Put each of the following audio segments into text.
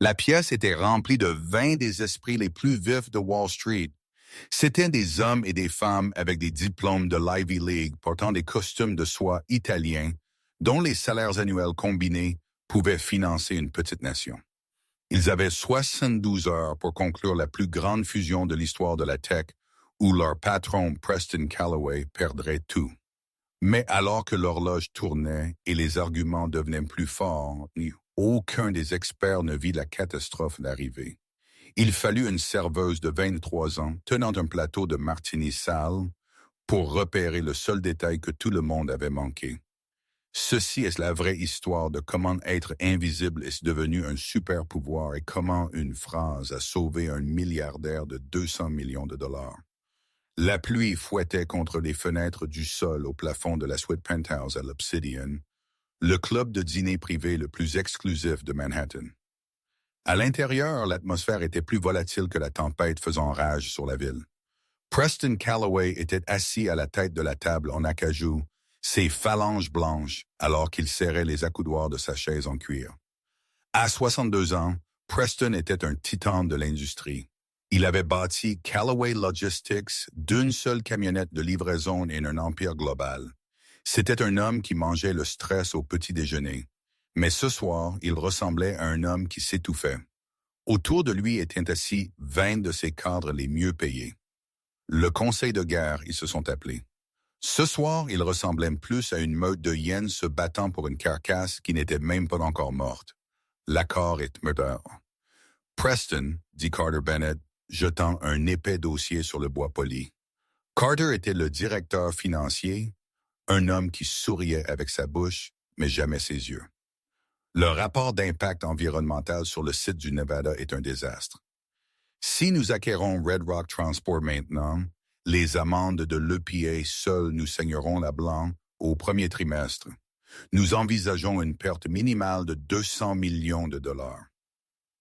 La pièce était remplie de 20 des esprits les plus vifs de Wall Street. C'étaient des hommes et des femmes avec des diplômes de l'Ivy League portant des costumes de soie italiens dont les salaires annuels combinés pouvaient financer une petite nation. Ils avaient 72 heures pour conclure la plus grande fusion de l'histoire de la tech où leur patron Preston Calloway perdrait tout. Mais alors que l'horloge tournait et les arguments devenaient plus forts, aucun des experts ne vit la catastrophe d'arriver. Il fallut une serveuse de 23 ans tenant un plateau de martini sale pour repérer le seul détail que tout le monde avait manqué. Ceci est la vraie histoire de comment être invisible est devenu un super pouvoir et comment une phrase a sauvé un milliardaire de 200 millions de dollars. La pluie fouettait contre les fenêtres du sol au plafond de la suite Penthouse à l'Obsidian, le club de dîner privé le plus exclusif de Manhattan. À l'intérieur, l'atmosphère était plus volatile que la tempête faisant rage sur la ville. Preston Calloway était assis à la tête de la table en acajou, ses phalanges blanches, alors qu'il serrait les accoudoirs de sa chaise en cuir. À 62 ans, Preston était un titan de l'industrie. Il avait bâti Calloway Logistics d'une seule camionnette de livraison et un empire global. C'était un homme qui mangeait le stress au petit déjeuner. Mais ce soir, il ressemblait à un homme qui s'étouffait. Autour de lui étaient assis 20 de ses cadres les mieux payés. Le conseil de guerre, ils se sont appelés. Ce soir, il ressemblait plus à une meute de hyènes se battant pour une carcasse qui n'était même pas encore morte. L'accord est murder. Preston, dit Carter Bennett, jetant un épais dossier sur le bois poli. Carter était le directeur financier, un homme qui souriait avec sa bouche, mais jamais ses yeux. Le rapport d'impact environnemental sur le site du Nevada est un désastre. Si nous acquérons Red Rock Transport maintenant, les amendes de l'EPA seules nous saigneront la blanc au premier trimestre. Nous envisageons une perte minimale de 200 millions de dollars.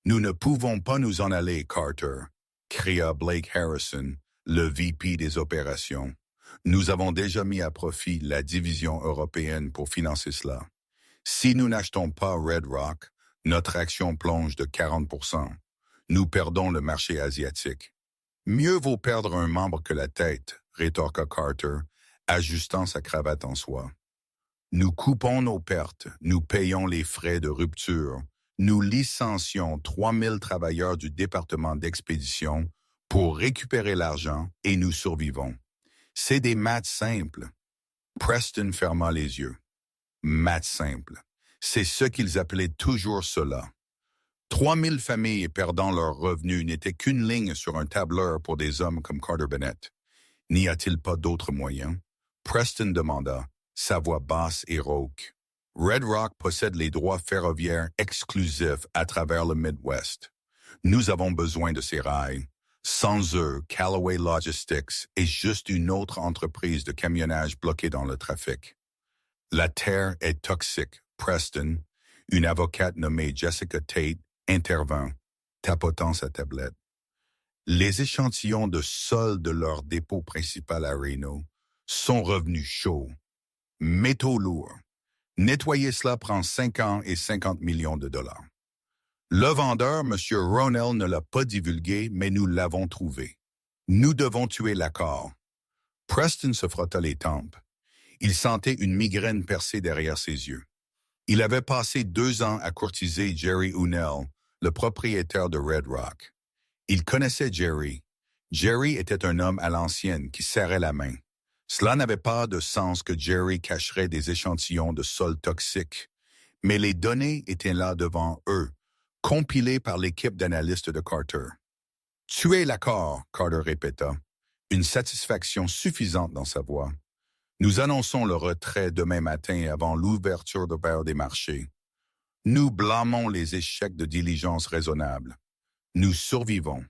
Nous ne pouvons pas nous en aller, Carter, cria Blake Harrison, le VP des opérations. Nous avons déjà mis à profit la division européenne pour financer cela. Si nous n'achetons pas Red Rock, notre action plonge de 40%. Nous perdons le marché asiatique. Mieux vaut perdre un membre que la tête, rétorqua Carter, ajustant sa cravate en soie. Nous coupons nos pertes, nous payons les frais de rupture, nous licencions 3000 travailleurs du département d'expédition pour récupérer l'argent et nous survivons. C'est des maths simples. Preston ferma les yeux. Maths simples. C'est ce qu'ils appelaient toujours cela. 3000 familles perdant leurs revenus n'était qu'une ligne sur un tableur pour des hommes comme Carter Bennett. N'y a-t-il pas d'autres moyens? Preston demanda, sa voix basse et rauque. Red Rock possède les droits ferroviaires exclusifs à travers le Midwest. Nous avons besoin de ces rails. Sans eux, Calloway Logistics est juste une autre entreprise de camionnage bloquée dans le trafic. La terre est toxique, Preston. Une avocate nommée Jessica Tate intervint, tapotant sa tablette. Les échantillons de sol de leur dépôt principal à Reno sont revenus chauds. Métaux lourds. Nettoyer cela prend 5 ans et 50 millions de dollars. Le vendeur, M. Ronell, ne l'a pas divulgué, mais nous l'avons trouvé. Nous devons tuer l'accord. Preston se frotta les tempes. Il sentait une migraine percer derrière ses yeux. Il avait passé 2 ans à courtiser Jerry Unnell, le propriétaire de Red Rock. Il connaissait Jerry. Jerry était un homme à l'ancienne qui serrait la main. Cela n'avait pas de sens que Jerry cacherait des échantillons de sol toxiques, mais les données étaient là devant eux, compilées par l'équipe d'analystes de Carter. « Tuer l'accord », Carter répéta, une satisfaction suffisante dans sa voix. « Nous annonçons le retrait demain matin avant l'ouverture de paire des marchés. Nous blâmons les échecs de diligence raisonnables. Nous survivons. »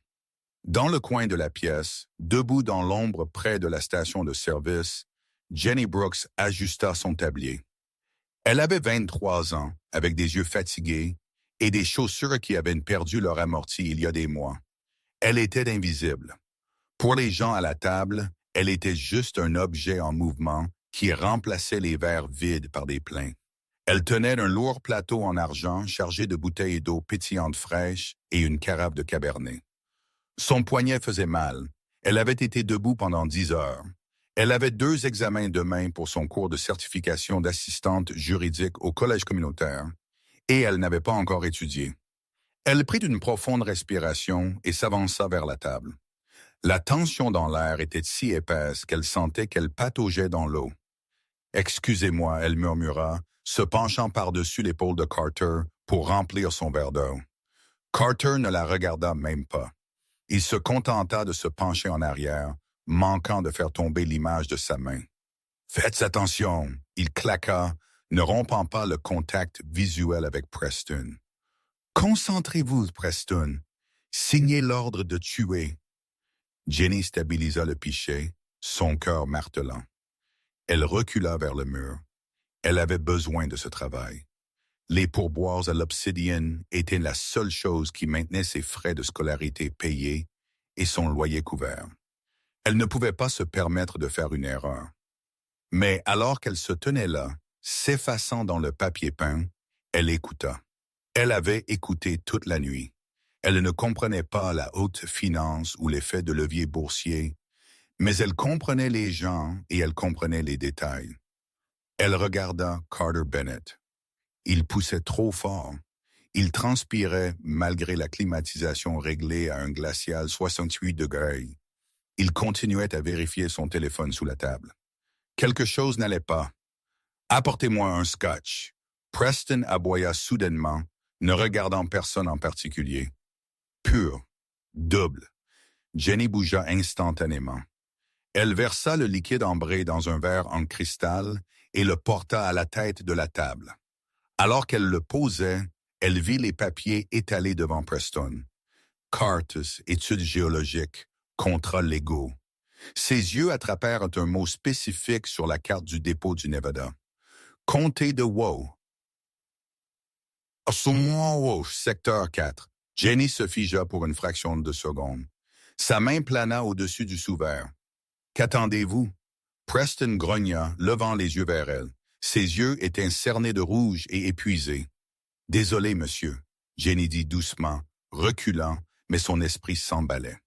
Dans le coin de la pièce, debout dans l'ombre près de la station de service, Jenny Brooks ajusta son tablier. Elle avait 23 ans, avec des yeux fatigués et des chaussures qui avaient perdu leur amorti il y a des mois. Elle était invisible. Pour les gens à la table, elle était juste un objet en mouvement qui remplaçait les verres vides par des pleins. Elle tenait un lourd plateau en argent chargé de bouteilles d'eau pétillante fraîche et une carafe de cabernet. Son poignet faisait mal. Elle avait été debout pendant 10 heures. Elle avait 2 examens demain pour son cours de certification d'assistante juridique au collège communautaire et elle n'avait pas encore étudié. Elle prit une profonde respiration et s'avança vers la table. La tension dans l'air était si épaisse qu'elle sentait qu'elle pataugeait dans l'eau. « Excusez-moi », elle murmura, se penchant par-dessus l'épaule de Carter pour remplir son verre d'eau. Carter ne la regarda même pas. Il se contenta de se pencher en arrière, manquant de faire tomber l'image de sa main. « Faites attention !» Il claqua, ne rompant pas le contact visuel avec Preston. « Concentrez-vous, Preston. Signez l'ordre de tuer. » Jenny stabilisa le pichet, son cœur martelant. Elle recula vers le mur. Elle avait besoin de ce travail. Les pourboires à l'Obsidian étaient la seule chose qui maintenait ses frais de scolarité payés et son loyer couvert. Elle ne pouvait pas se permettre de faire une erreur. Mais alors qu'elle se tenait là, s'effaçant dans le papier peint, elle écouta. Elle avait écouté toute la nuit. Elle ne comprenait pas la haute finance ou l'effet de levier boursier, mais elle comprenait les gens et elle comprenait les détails. Elle regarda Carter Bennett. Il poussait trop fort. Il transpirait malgré la climatisation réglée à un glacial 68 degrés. Il continuait à vérifier son téléphone sous la table. Quelque chose n'allait pas. « Apportez-moi un scotch. » Preston aboya soudainement, ne regardant personne en particulier. Pur. Double. Jenny bougea instantanément. Elle versa le liquide ambré dans un verre en cristal et le porta à la tête de la table. Alors qu'elle le posait, elle vit les papiers étalés devant Preston. Cartes, études géologiques, contrats légaux. Ses yeux attrapèrent un mot spécifique sur la carte du dépôt du Nevada. Comté de Wow. Wow, secteur 4. Jenny se figea pour une fraction de seconde. Sa main plana au-dessus du sous-verre. « Qu'attendez-vous? » Preston grogna, levant les yeux vers elle. Ses yeux étaient cernés de rouge et épuisés. « Désolé, monsieur, » Jenny dit doucement, reculant, mais son esprit s'emballait.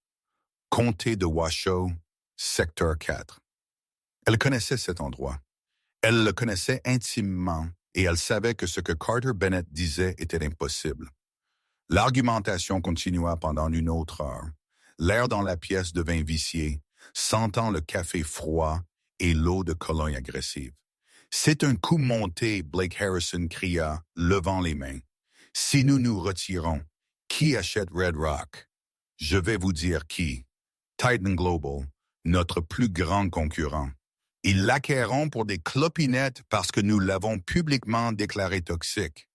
Comté de Washoe, secteur 4. Elle connaissait cet endroit. Elle le connaissait intimement et elle savait que ce que Carter Bennett disait était impossible. L'argumentation continua pendant une autre heure. L'air dans la pièce devint vicié, sentant le café froid et l'eau de Cologne agressive. « C'est un coup monté », Blake Harrison cria, levant les mains. « Si nous nous retirons, qui achète Red Rock? » « Je vais vous dire qui. Titan Global, notre plus grand concurrent. Ils l'acquerront pour des clopinettes parce que nous l'avons publiquement déclaré toxique. »«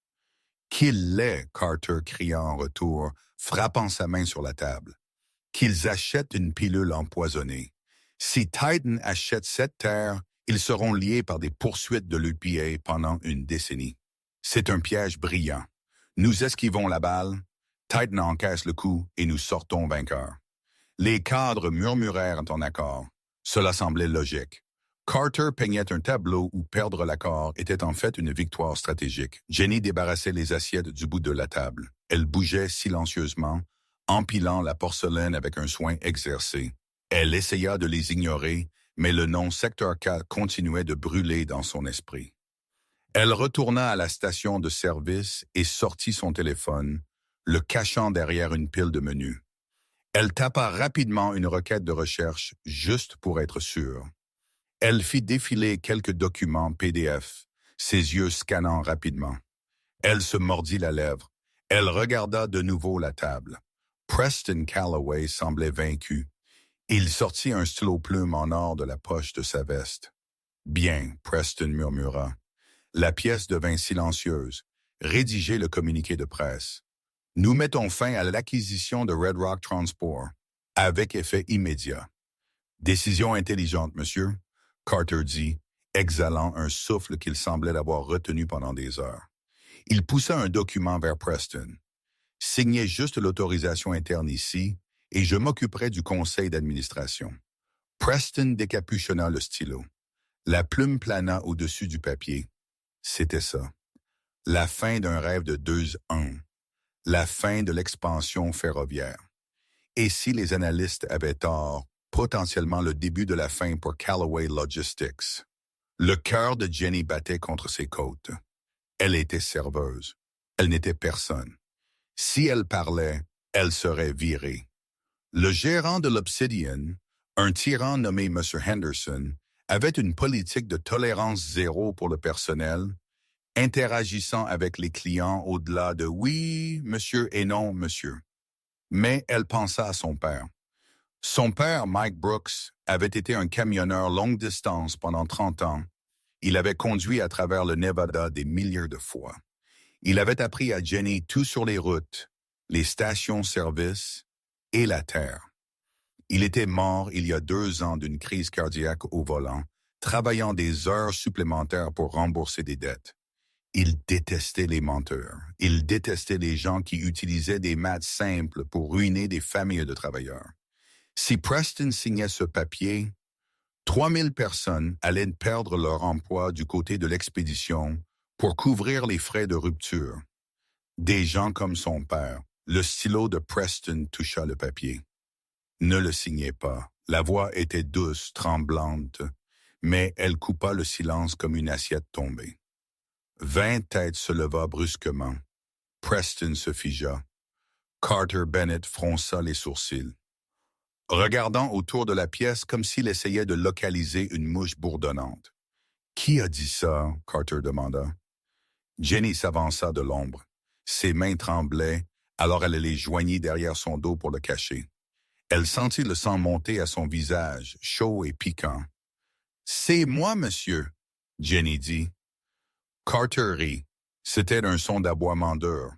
Qu'il l'est, » Carter cria en retour, frappant sa main sur la table. « Qu'ils achètent une pilule empoisonnée. Si Titan achète cette terre, ils seront liés par des poursuites de l'EPA pendant une décennie. C'est un piège brillant. Nous esquivons la balle, Titan encaisse le coup et nous sortons vainqueurs. » Les cadres murmurèrent en accord. Cela semblait logique. Carter peignait un tableau où perdre l'accord était en fait une victoire stratégique. Jenny débarrassait les assiettes du bout de la table. Elle bougeait silencieusement, empilant la porcelaine avec un soin exercé. Elle essaya de les ignorer, mais le nom Secteur 4 continuait de brûler dans son esprit. Elle retourna à la station de service et sortit son téléphone, le cachant derrière une pile de menus. Elle tapa rapidement une requête de recherche juste pour être sûre. Elle fit défiler quelques documents PDF, ses yeux scannant rapidement. Elle se mordit la lèvre. Elle regarda de nouveau la table. Preston Calloway semblait vaincu. Il sortit un stylo-plume en or de la poche de sa veste. « Bien, » Preston murmura. La pièce devint silencieuse. Rédigez le communiqué de presse. « Nous mettons fin à l'acquisition de Red Rock Transport, avec effet immédiat. »« Décision intelligente, monsieur. » Carter dit, exhalant un souffle qu'il semblait avoir retenu pendant des heures. Il poussa un document vers Preston. « Signez juste l'autorisation interne ici, et je m'occuperai du conseil d'administration. » Preston décapuchonna le stylo. La plume plana au-dessus du papier. C'était ça. La fin d'un rêve de 2 ans. La fin de l'expansion ferroviaire. Et si les analystes avaient tort, potentiellement le début de la fin pour Callaway Logistics. Le cœur de Jenny battait contre ses côtes. Elle était serveuse. Elle n'était personne. Si elle parlait, elle serait virée. Le gérant de l'Obsidian, un tyran nommé M. Henderson, avait une politique de tolérance zéro pour le personnel, interagissant avec les clients au-delà de oui, monsieur et non, monsieur. Mais elle pensa à son père. Son père, Mike Brooks, avait été un camionneur longue distance pendant 30 ans. Il avait conduit à travers le Nevada des milliers de fois. Il avait appris à Jenny tout sur les routes, les stations-service et la terre. Il était mort il y a 2 ans d'une crise cardiaque au volant, travaillant des heures supplémentaires pour rembourser des dettes. Il détestait les menteurs. Il détestait les gens qui utilisaient des maths simples pour ruiner des familles de travailleurs. Si Preston signait ce papier, 3000 personnes allaient perdre leur emploi du côté de l'expédition pour couvrir les frais de rupture. Des gens comme son père, le stylo de Preston toucha le papier. Ne le signez pas. La voix était douce, tremblante, mais elle coupa le silence comme une assiette tombée. 20 têtes se leva brusquement. Preston se figea. Carter Bennett fronça les sourcils, regardant autour de la pièce comme s'il essayait de localiser une mouche bourdonnante. « Qui a dit ça? » Carter demanda. Jenny s'avança de l'ombre. Ses mains tremblaient, alors elle les joignit derrière son dos pour le cacher. Elle sentit le sang monter à son visage, chaud et piquant. « C'est moi, monsieur, » Jenny dit. Carter rit. C'était un son d'aboiement dur.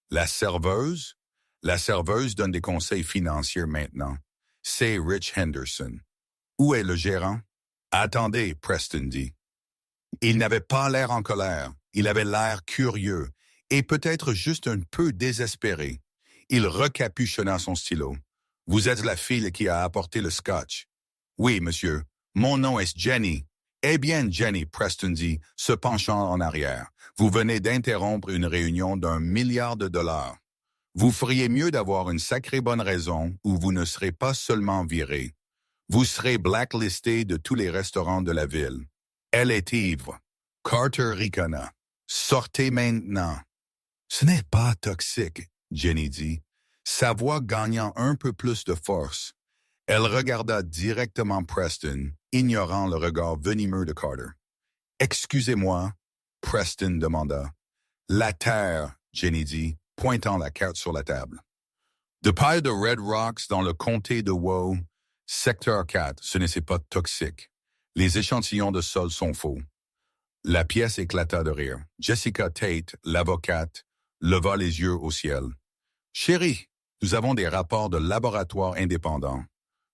La serveuse? La serveuse donne des conseils financiers maintenant. C'est Rich Henderson. Où est le gérant? Attendez, Preston dit. Il n'avait pas l'air en colère. Il avait l'air curieux et peut-être juste un peu désespéré. Il recapuchonna son stylo. Vous êtes la fille qui a apporté le scotch. Oui, monsieur. Mon nom est Jenny. Eh bien, Jenny, Preston dit, se penchant en arrière, vous venez d'interrompre une réunion d'1 milliard de dollars. Vous feriez mieux d'avoir une sacrée bonne raison où vous ne serez pas seulement viré. Vous serez blacklisté de tous les restaurants de la ville. Elle est ivre. Carter ricana. Sortez maintenant. Ce n'est pas toxique, Jenny dit, sa voix gagnant un peu plus de force. Elle regarda directement Preston, ignorant le regard venimeux de Carter. « Excusez-moi, » Preston demanda. « La terre, » Jenny dit, pointant la carte sur la table. De paille de Red Rocks dans le comté de Woe, secteur 4, ce n'est pas toxique. Les échantillons de sol sont faux. La pièce éclata de rire. Jessica Tate, l'avocate, leva les yeux au ciel. « Chérie, nous avons des rapports de laboratoire indépendants.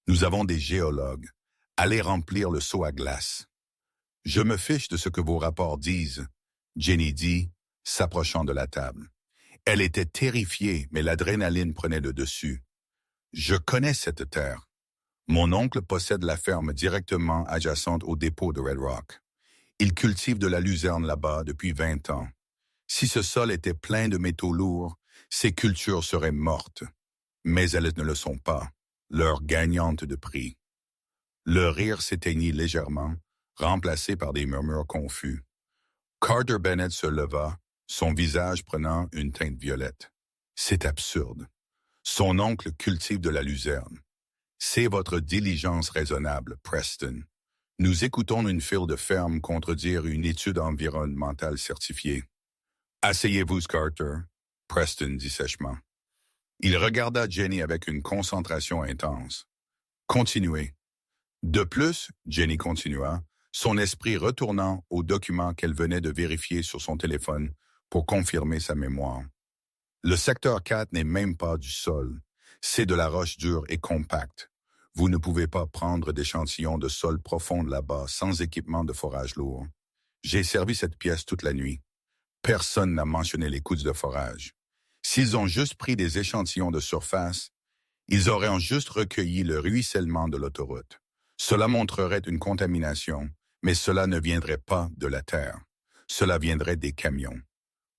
Nous avons des géologues. Allez remplir le seau à glace. » « Je me fiche de ce que vos rapports disent, » Jenny dit, s'approchant de la table. Elle était terrifiée, mais l'adrénaline prenait le dessus. « Je connais cette terre. Mon oncle possède la ferme directement adjacente au dépôt de Red Rock. Il cultive de la luzerne là-bas depuis 20 ans. Si ce sol était plein de métaux lourds, ces cultures seraient mortes. Mais elles ne le sont pas, leur gagnante de prix. » Le rire s'éteignit légèrement, remplacé par des murmures confus. Carter Bennett se leva, son visage prenant une teinte violette. « C'est absurde. Son oncle cultive de la luzerne. C'est votre diligence raisonnable, Preston. Nous écoutons une file de ferme contredire une étude environnementale certifiée. »« Asseyez-vous, Carter, » Preston dit sèchement. Il regarda Jenny avec une concentration intense. « Continuez. » De plus, Jenny continua, son esprit retournant aux documents qu'elle venait de vérifier sur son téléphone pour confirmer sa mémoire. Le secteur 4 n'est même pas du sol. C'est de la roche dure et compacte. Vous ne pouvez pas prendre d'échantillons de sol profond là-bas sans équipement de forage lourd. J'ai servi cette pièce toute la nuit. Personne n'a mentionné les coûts de forage. S'ils ont juste pris des échantillons de surface, ils auraient en juste recueilli le ruissellement de l'autoroute. Cela montrerait une contamination, mais cela ne viendrait pas de la terre. Cela viendrait des camions.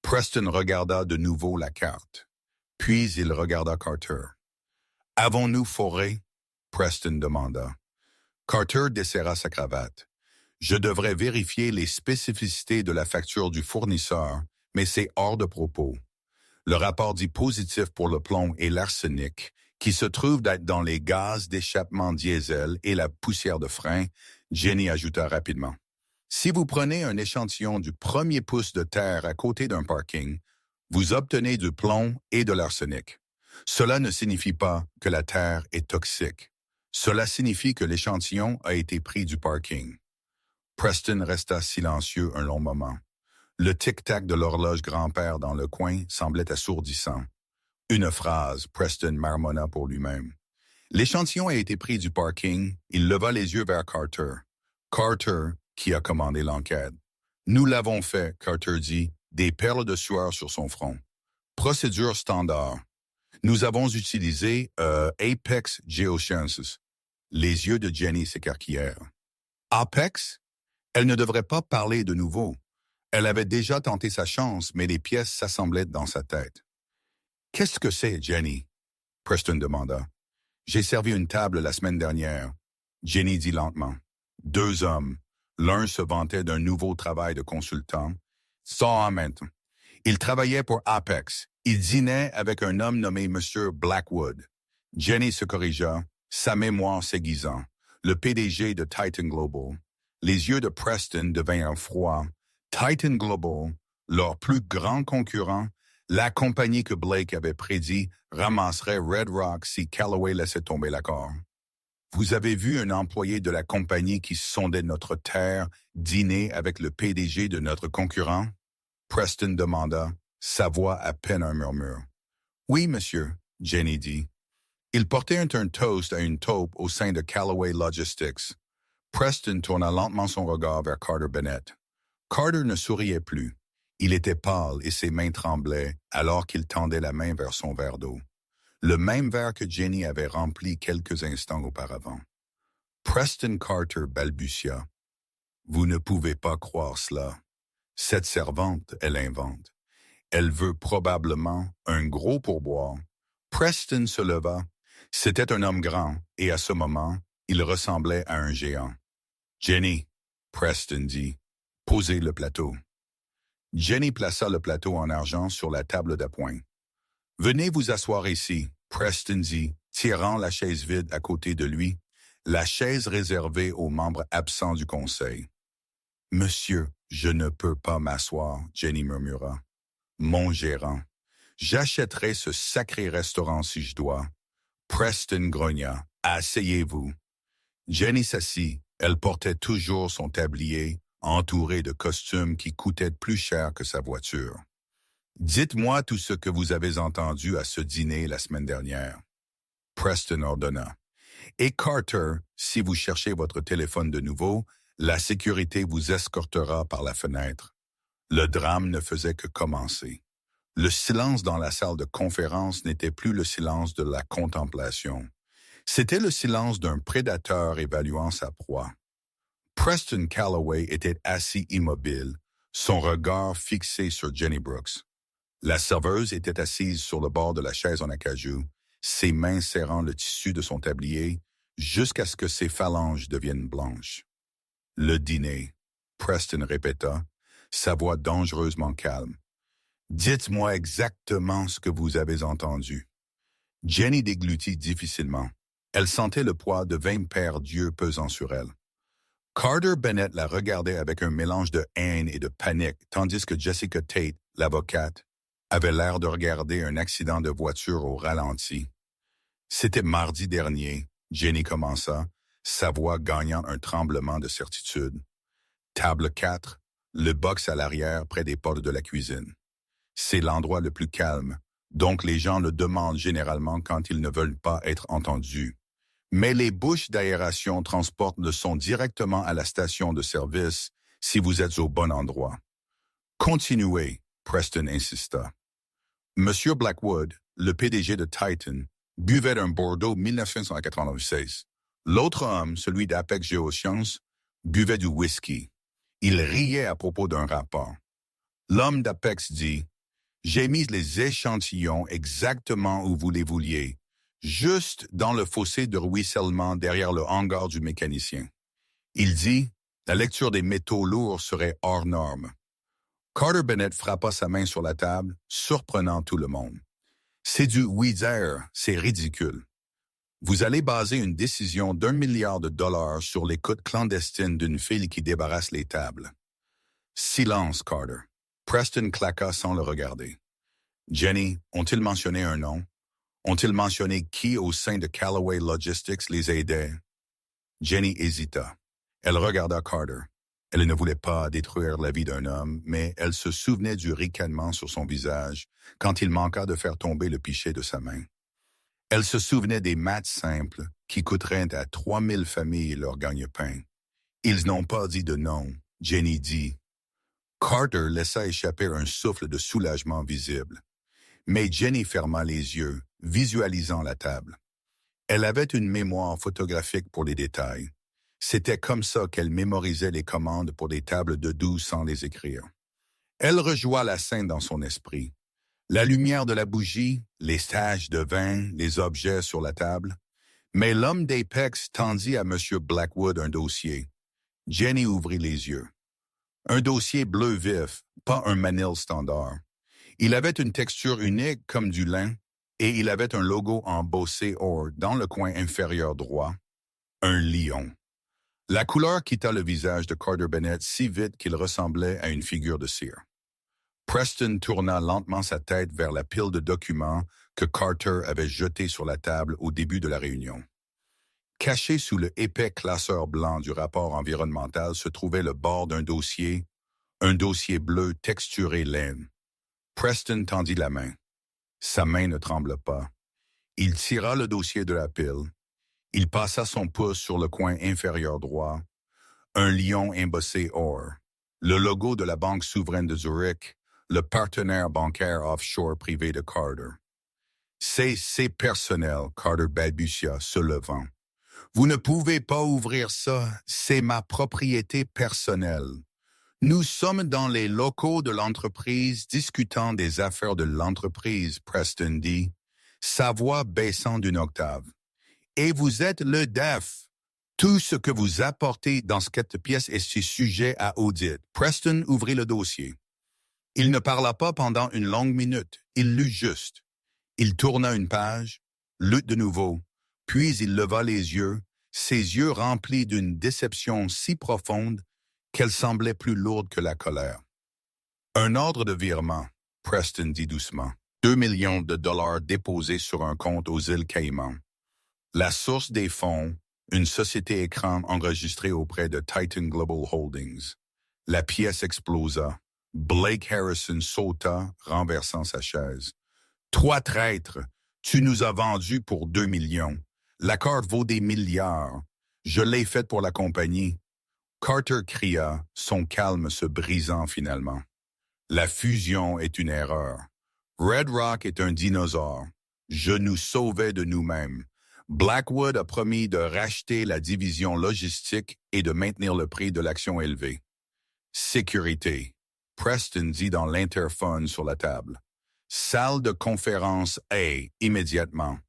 Preston regarda de nouveau la carte. Puis il regarda Carter. « Avons-nous foré? » Preston demanda. Carter desserra sa cravate. « Je devrais vérifier les spécificités de la facture du fournisseur, mais c'est hors de propos. Le rapport dit positif pour le plomb et l'arsenic, qui se trouvent d'être dans les gaz d'échappement diesel et la poussière de frein, » Jenny ajouta rapidement. « Si vous prenez un échantillon du premier pouce de terre à côté d'un parking, vous obtenez du plomb et de l'arsenic. Cela ne signifie pas que la terre est toxique. Cela signifie que l'échantillon a été pris du parking. » Preston resta silencieux un long moment. Le tic-tac de l'horloge grand-père dans le coin semblait assourdissant. Une phrase, Preston marmonna pour lui-même. L'échantillon a été pris du parking, il leva les yeux vers Carter. Carter, qui a commandé l'enquête. Nous l'avons fait, Carter dit, des perles de sueur sur son front. Procédure standard. Nous avons utilisé Apex Geosciences. Les yeux de Jenny s'écarquillèrent. Apex? Elle ne devrait pas parler de nouveau. Elle avait déjà tenté sa chance, mais les pièces s'assemblaient dans sa tête. « Qu'est-ce que c'est, Jenny? » Preston demanda. « J'ai servi une table la semaine dernière. » Jenny dit lentement. Deux hommes. L'un se vantait d'un nouveau travail de consultant. Ça en même. Il travaillait pour Apex. Il dînait avec un homme nommé Monsieur Blackwood. Jenny se corrigea, sa mémoire s'aiguisant. Le PDG de Titan Global. Les yeux de Preston devinrent froids. Titan Global, leur plus grand concurrent, la compagnie que Blake avait prédit ramasserait Red Rock si Callaway laissait tomber l'accord. Vous avez vu un employé de la compagnie qui sondait notre terre dîner avec le PDG de notre concurrent? Preston demanda, sa voix à peine un murmure. Oui, monsieur, Jenny dit. Il portait un toast à une taupe au sein de Callaway Logistics. Preston tourna lentement son regard vers Carter Bennett. Carter ne souriait plus. Il était pâle et ses mains tremblaient alors qu'il tendait la main vers son verre d'eau. Le même verre que Jenny avait rempli quelques instants auparavant. Preston Carter balbutia. « Vous ne pouvez pas croire cela. Cette servante, elle invente. Elle veut probablement un gros pourboire. » Preston se leva. C'était un homme grand et à ce moment, il ressemblait à un géant. « Jenny, » Preston dit, « posez le plateau. » Jenny plaça le plateau en argent sur la table d'appoint. « Venez vous asseoir ici, » Preston dit, tirant la chaise vide à côté de lui, la chaise réservée aux membres absents du conseil. « Monsieur, je ne peux pas m'asseoir, » Jenny murmura. « Mon gérant. J'achèterai ce sacré restaurant si je dois. » Preston grogna. « Asseyez-vous. » Jenny s'assit. Elle portait toujours son tablier, entouré de costumes qui coûtaient plus cher que sa voiture. « Dites-moi tout ce que vous avez entendu à ce dîner la semaine dernière. » Preston ordonna. « Et Carter, si vous cherchez votre téléphone de nouveau, la sécurité vous escortera par la fenêtre. » Le drame ne faisait que commencer. Le silence dans la salle de conférence n'était plus le silence de la contemplation. C'était le silence d'un prédateur évaluant sa proie. Preston Callaway était assis immobile, son regard fixé sur Jenny Brooks. La serveuse était assise sur le bord de la chaise en acajou, ses mains serrant le tissu de son tablier jusqu'à ce que ses phalanges deviennent blanches. « Le dîner », Preston répéta, sa voix dangereusement calme. « Dites-moi exactement ce que vous avez entendu. » Jenny déglutit difficilement. Elle sentait le poids de 20 paires d'yeux pesant sur elle. Carter Bennett la regardait avec un mélange de haine et de panique, tandis que Jessica Tate, l'avocate, avait l'air de regarder un accident de voiture au ralenti. « C'était mardi dernier », Jenny commença, sa voix gagnant un tremblement de certitude. « Table 4, le box à l'arrière près des portes de la cuisine. C'est l'endroit le plus calme, donc les gens le demandent généralement quand ils ne veulent pas être entendus. Mais les bouches d'aération transportent le son directement à la station de service si vous êtes au bon endroit. »« Continuez », Preston insista. Monsieur Blackwood, le PDG de Titan, buvait un Bordeaux 1996. L'autre homme, celui d'Apex Geosciences, buvait du whisky. Il riait à propos d'un rapport. L'homme d'Apex dit, « J'ai mis les échantillons exactement où vous les vouliez, juste dans le fossé de ruissellement derrière le hangar du mécanicien. » Il dit, « La lecture des métaux lourds serait hors norme. » Carter Bennett frappa sa main sur la table, surprenant tout le monde. « C'est du oui-dire, c'est ridicule. Vous allez baser une décision d'1 milliard de dollars sur l'écoute clandestine d'une fille qui débarrasse les tables. » Silence, Carter. Preston claqua sans le regarder. Jenny, ont-ils mentionné un nom? Ont-ils mentionné qui au sein de Callaway Logistics les aidait? Jenny hésita. Elle regarda Carter. Elle ne voulait pas détruire la vie d'un homme, mais elle se souvenait du ricanement sur son visage quand il manqua de faire tomber le pichet de sa main. Elle se souvenait des maths simples qui coûteraient à 3000 familles leur gagne-pain. Ils n'ont pas dit de nom, Jenny dit. Carter laissa échapper un souffle de soulagement visible. Mais Jenny ferma les yeux, visualisant la table. Elle avait une mémoire photographique pour les détails. C'était comme ça qu'elle mémorisait les commandes pour des tables de 12 sans les écrire. Elle rejoua la scène dans son esprit. La lumière de la bougie, les stages de vin, les objets sur la table. Mais l'homme d'Apex tendit à M. Blackwood un dossier. Jenny ouvrit les yeux. Un dossier bleu vif, pas un manil standard. Il avait une texture unique comme du lin et il avait un logo embossé or dans le coin inférieur droit. Un lion. La couleur quitta le visage de Carter Bennett si vite qu'il ressemblait à une figure de cire. Preston tourna lentement sa tête vers la pile de documents que Carter avait jetés sur la table au début de la réunion. Caché sous le épais classeur blanc du rapport environnemental se trouvait le bord d'un dossier, un dossier bleu texturé laine. Preston tendit la main. Sa main ne tremble pas. Il tira le dossier de la pile. Il passa son pouce sur le coin inférieur droit. Un lion embossé or. Le logo de la Banque souveraine de Zurich, le partenaire bancaire offshore privé de Carter. C'est personnel, Carter balbutia, se levant. Vous ne pouvez pas ouvrir ça, c'est ma propriété personnelle. Nous sommes dans les locaux de l'entreprise discutant des affaires de l'entreprise, Preston dit, sa voix baissant d'une octave. Et vous êtes le DEF. Tout ce que vous apportez dans cette pièce est sujet à audit. Preston ouvrit le dossier. Il ne parla pas pendant une longue minute. Il lut juste. Il tourna une page, lut de nouveau, puis il leva les yeux, ses yeux remplis d'une déception si profonde qu'elle semblait plus lourde que la colère. Un ordre de virement, Preston dit doucement. 2 millions de dollars déposés sur un compte aux îles Caïmans. La source des fonds, une société écran enregistrée auprès de Titan Global Holdings. La pièce explosa. Blake Harrison sauta, renversant sa chaise. « Toi, traître, tu nous as vendus pour 2 millions. L'accord vaut des milliards. Je l'ai fait pour la compagnie. » Carter cria, son calme se brisant finalement. « La fusion est une erreur. Red Rock est un dinosaure. Je nous sauvais de nous-mêmes. Blackwood a promis de racheter la division logistique et de maintenir le prix de l'action élevé. Sécurité. Preston dit dans l'interphone sur la table. Salle de conférence A, immédiatement.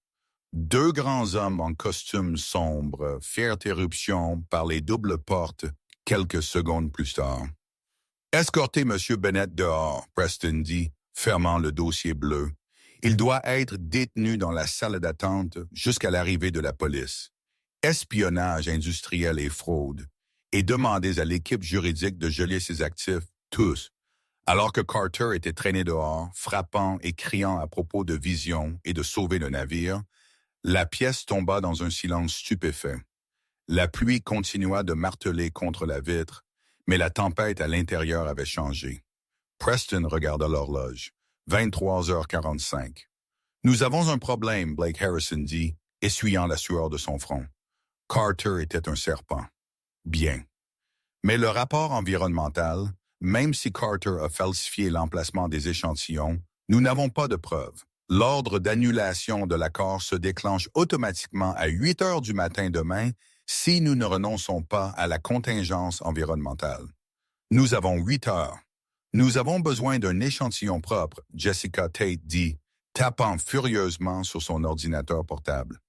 2 grands hommes en costume sombre firent éruption par les doubles portes quelques secondes plus tard. Escortez M. Bennett dehors, Preston dit, fermant le dossier bleu. Il doit être détenu dans la salle d'attente jusqu'à l'arrivée de la police. Espionnage industriel et fraude. Et demandez à l'équipe juridique de geler ses actifs, tous. Alors que Carter était traîné dehors, frappant et criant à propos de vision et de sauver le navire, la pièce tomba dans un silence stupéfait. La pluie continua de marteler contre la vitre, mais la tempête à l'intérieur avait changé. Preston regarda l'horloge. 23h45. « Nous avons un problème, Blake Harrison dit, essuyant la sueur de son front. Carter était un serpent. Bien. Mais le rapport environnemental, même si Carter a falsifié l'emplacement des échantillons, nous n'avons pas de preuves. L'ordre d'annulation de l'accord se déclenche automatiquement à 8 heures du matin demain si nous ne renonçons pas à la contingence environnementale. Nous avons 8 heures. Nous avons besoin d'un échantillon propre, Jessica Tate dit, tapant furieusement sur son ordinateur portable.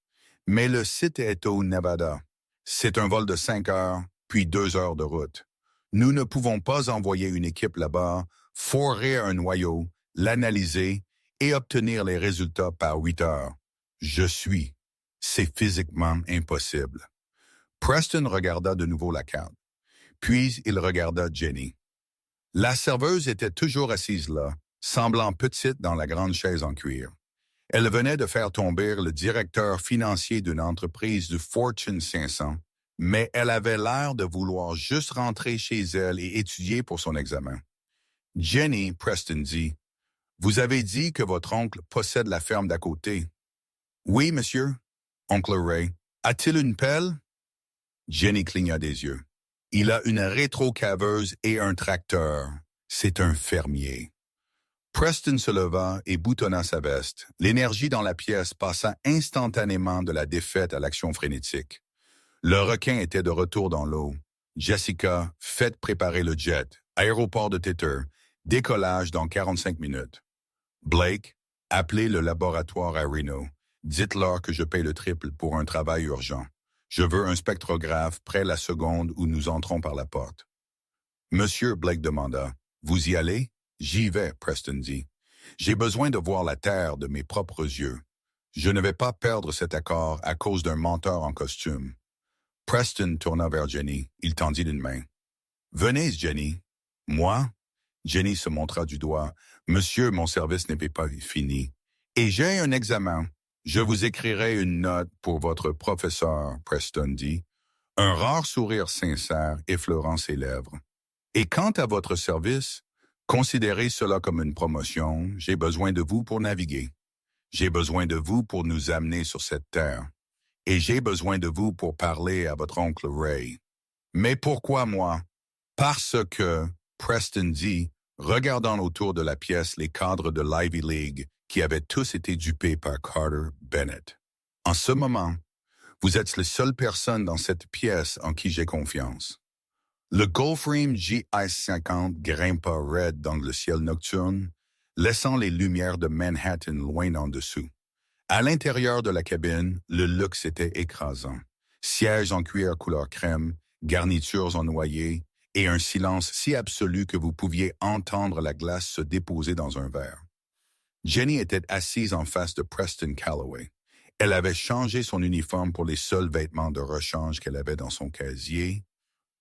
Mais le site est au Nevada. C'est un vol de 5 heures, puis 2 heures de route. Nous ne pouvons pas envoyer une équipe là-bas, forer un noyau, l'analyser et obtenir les résultats par 8 heures. Je suis. C'est physiquement impossible. Preston regarda de nouveau la carte. Puis il regarda Jenny. La serveuse était toujours assise là, semblant petite dans la grande chaise en cuir. Elle venait de faire tomber le directeur financier d'une entreprise du Fortune 500, mais elle avait l'air de vouloir juste rentrer chez elle et étudier pour son examen. Jenny, Preston dit, « Vous avez dit que votre oncle possède la ferme d'à côté. »« Oui, monsieur. » Oncle Ray. « A-t-il une pelle? » Jenny cligna des yeux. « Il a une rétrocaveuse et un tracteur. C'est un fermier. » Preston se leva et boutonna sa veste. L'énergie dans la pièce passa instantanément de la défaite à l'action frénétique. Le requin était de retour dans l'eau. Jessica, faites préparer le jet. Aéroport de Teter. Décollage dans 45 minutes. Blake, appelez le laboratoire à Reno. Dites-leur que je paye le triple pour un travail urgent. Je veux un spectrographe près la seconde où nous entrons par la porte. Monsieur, Blake demanda, vous y allez? J'y vais, Preston dit. J'ai besoin de voir la Terre de mes propres yeux. Je ne vais pas perdre cet accord à cause d'un menteur en costume. Preston tourna vers Jenny. Il tendit une main. Venez, Jenny. Moi? Jenny se montra du doigt. Monsieur, mon service n'est pas fini. Et j'ai un examen. Je vous écrirai une note pour votre professeur, Preston dit. Un rare sourire sincère effleurant ses lèvres. Et quant à votre service, considérez cela comme une promotion. J'ai besoin de vous pour naviguer. J'ai besoin de vous pour nous amener sur cette terre. Et j'ai besoin de vous pour parler à votre oncle Ray. Mais pourquoi moi? Parce que, Preston dit, regardant autour de la pièce les cadres de l'Ivy League qui avaient tous été dupés par Carter Bennett. En ce moment, vous êtes la seule personne dans cette pièce en qui j'ai confiance. Le Gulfstream GI-50 grimpa raide dans le ciel nocturne, laissant les lumières de Manhattan loin en dessous. À l'intérieur de la cabine, le luxe était écrasant. Sièges en cuir couleur crème, garnitures en noyer, et un silence si absolu que vous pouviez entendre la glace se déposer dans un verre. Jenny était assise en face de Preston Calloway. Elle avait changé son uniforme pour les seuls vêtements de rechange qu'elle avait dans son casier,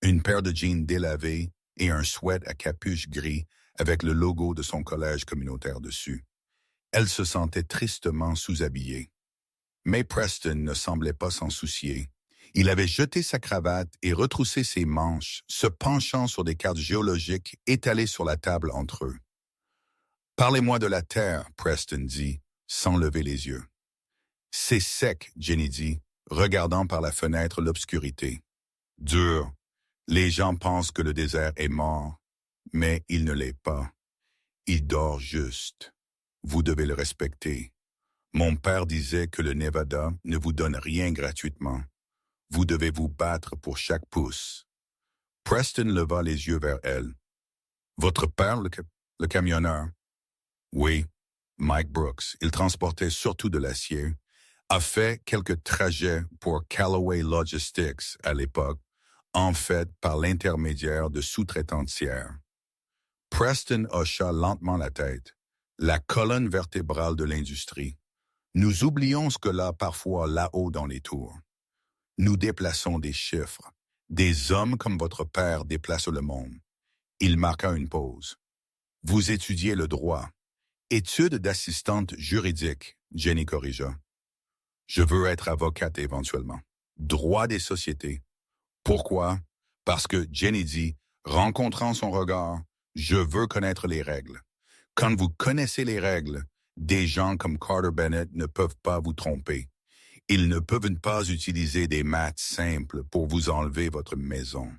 une paire de jeans délavés et un sweat à capuche gris avec le logo de son collège communautaire dessus. Elle se sentait tristement sous-habillée. Mais Preston ne semblait pas s'en soucier. Il avait jeté sa cravate et retroussé ses manches, se penchant sur des cartes géologiques étalées sur la table entre eux. « Parlez-moi de la Terre, » Preston dit, sans lever les yeux. « C'est sec, » Jenny dit, regardant par la fenêtre l'obscurité. « Dur. Les gens pensent que le désert est mort, mais il ne l'est pas. Il dort juste. Vous devez le respecter. Mon père disait que le Nevada ne vous donne rien gratuitement. Vous devez vous battre pour chaque pouce. » Preston leva les yeux vers elle. « Votre père, le camionneur? » « Oui, Mike Brooks, il transportait surtout de l'acier, a fait quelques trajets pour Callaway Logistics à l'époque, en fait par l'intermédiaire de sous-traitants tiers. » Preston hocha lentement la tête, la colonne vertébrale de l'industrie. Nous oublions ce que là parfois là-haut dans les tours. Nous déplaçons des chiffres. Des hommes comme votre père déplacent le monde. Il marqua une pause. Vous étudiez le droit. Études d'assistante juridique, Jenny corrigea. Je veux être avocate éventuellement. Droit des sociétés. Pourquoi? Parce que Jenny dit, rencontrant son regard, je veux connaître les règles. Quand vous connaissez les règles, des gens comme Carter Bennett ne peuvent pas vous tromper. Ils ne peuvent pas utiliser des maths simples pour vous enlever votre maison.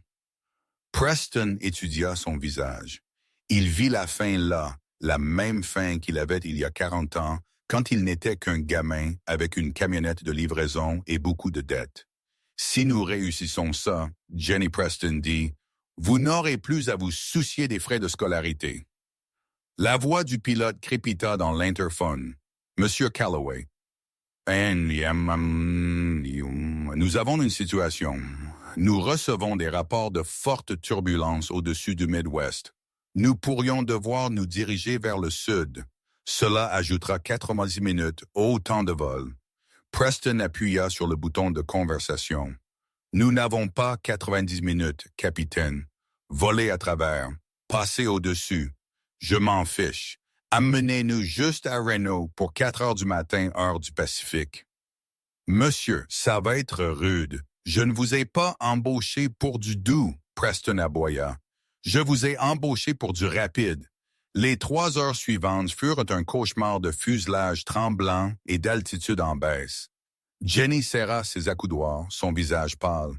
Preston étudia son visage. Il vit la fin là, la même fin qu'il avait il y a 40 ans, quand il n'était qu'un gamin avec une camionnette de livraison et beaucoup de dettes. Si nous réussissons ça, Jenny Preston dit, vous n'aurez plus à vous soucier des frais de scolarité. La voix du pilote crépita dans l'interphone. Monsieur Calloway. Nous avons une situation. Nous recevons des rapports de fortes turbulences au-dessus du Midwest. Nous pourrions devoir nous diriger vers le sud. Cela ajoutera 90 minutes au temps de vol. Preston appuya sur le bouton de conversation. Nous n'avons pas 90 minutes, capitaine. Voler à travers. Passer au-dessus. Je m'en fiche. Amenez-nous juste à Reno pour 4 heures du matin, heure du Pacifique. Monsieur, ça va être rude. Je ne vous ai pas embauché pour du doux, Preston aboya. Je vous ai embauché pour du rapide. Les 3 heures suivantes furent un cauchemar de fuselage tremblant et d'altitude en baisse. Jenny serra ses accoudoirs, son visage pâle.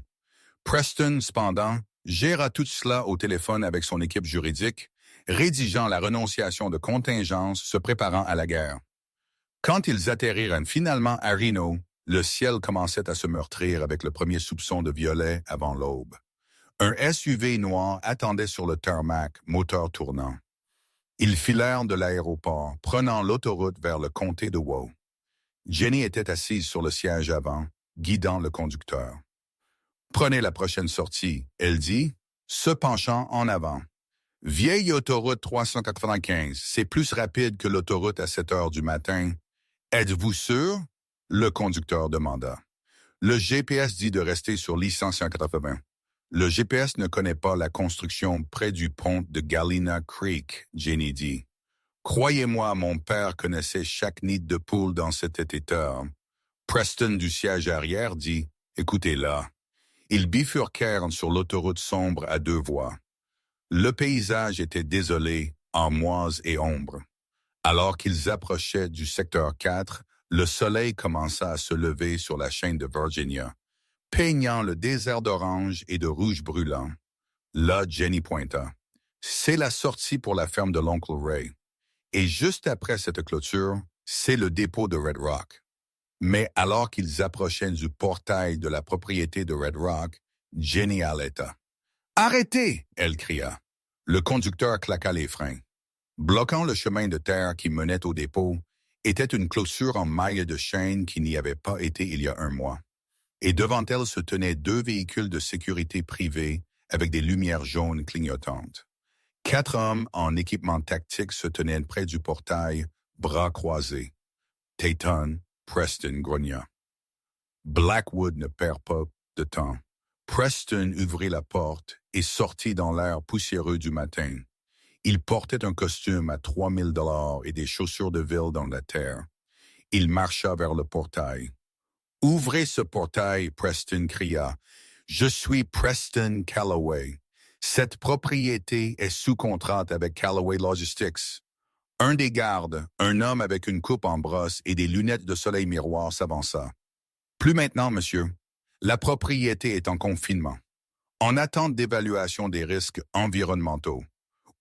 Preston, cependant, géra tout cela au téléphone avec son équipe juridique, rédigeant la renonciation de contingence, se préparant à la guerre. Quand ils atterrirent finalement à Reno, le ciel commençait à se meurtrir avec le premier soupçon de violet avant l'aube. Un SUV noir attendait sur le tarmac, moteur tournant. Ils filèrent de l'aéroport, prenant l'autoroute vers le comté de Wau. Jenny était assise sur le siège avant, guidant le conducteur. « Prenez la prochaine sortie », elle dit, se penchant en avant. « Vieille autoroute 395, c'est plus rapide que l'autoroute à 7 heures du matin. Êtes-vous sûr? » Le conducteur demanda. Le GPS dit de rester sur l'I-180. Le GPS ne connaît pas la construction près du pont de Galena Creek, Jenny dit. Croyez-moi, mon père connaissait chaque nid de poule dans cet état. Preston du siège arrière dit, écoutez-là. Ils bifurquèrent sur l'autoroute sombre à 2 voies. Le paysage était désolé, en moise et ombre. Alors qu'ils approchaient du secteur 4, le soleil commença à se lever sur la chaîne de Virginia, peignant le désert d'orange et de rouge brûlant. Là, Jenny pointa. C'est la sortie pour la ferme de l'oncle Ray. Et juste après cette clôture, c'est le dépôt de Red Rock. Mais alors qu'ils approchaient du portail de la propriété de Red Rock, Jenny arrêta. « Arrêtez !» elle cria. Le conducteur claqua les freins. Bloquant le chemin de terre qui menait au dépôt, était une clôture en mailles de chaîne qui n'y avait pas été il y a 1 mois. Et devant elle se tenaient 2 véhicules de sécurité privés avec des lumières jaunes clignotantes. 4 hommes en équipement tactique se tenaient près du portail, bras croisés. Tayton, Preston grogna. Blackwood ne perd pas de temps. Preston ouvrit la porte et sortit dans l'air poussiéreux du matin. Il portait un costume à $3000 et des chaussures de ville dans la terre. Il marcha vers le portail. « Ouvrez ce portail », Preston cria. « Je suis Preston Calloway. Cette propriété est sous contrat avec Calloway Logistics. » Un des gardes, un homme avec une coupe en brosse et des lunettes de soleil miroir s'avança. « Plus maintenant, monsieur. La propriété est en confinement. En attente d'évaluation des risques environnementaux.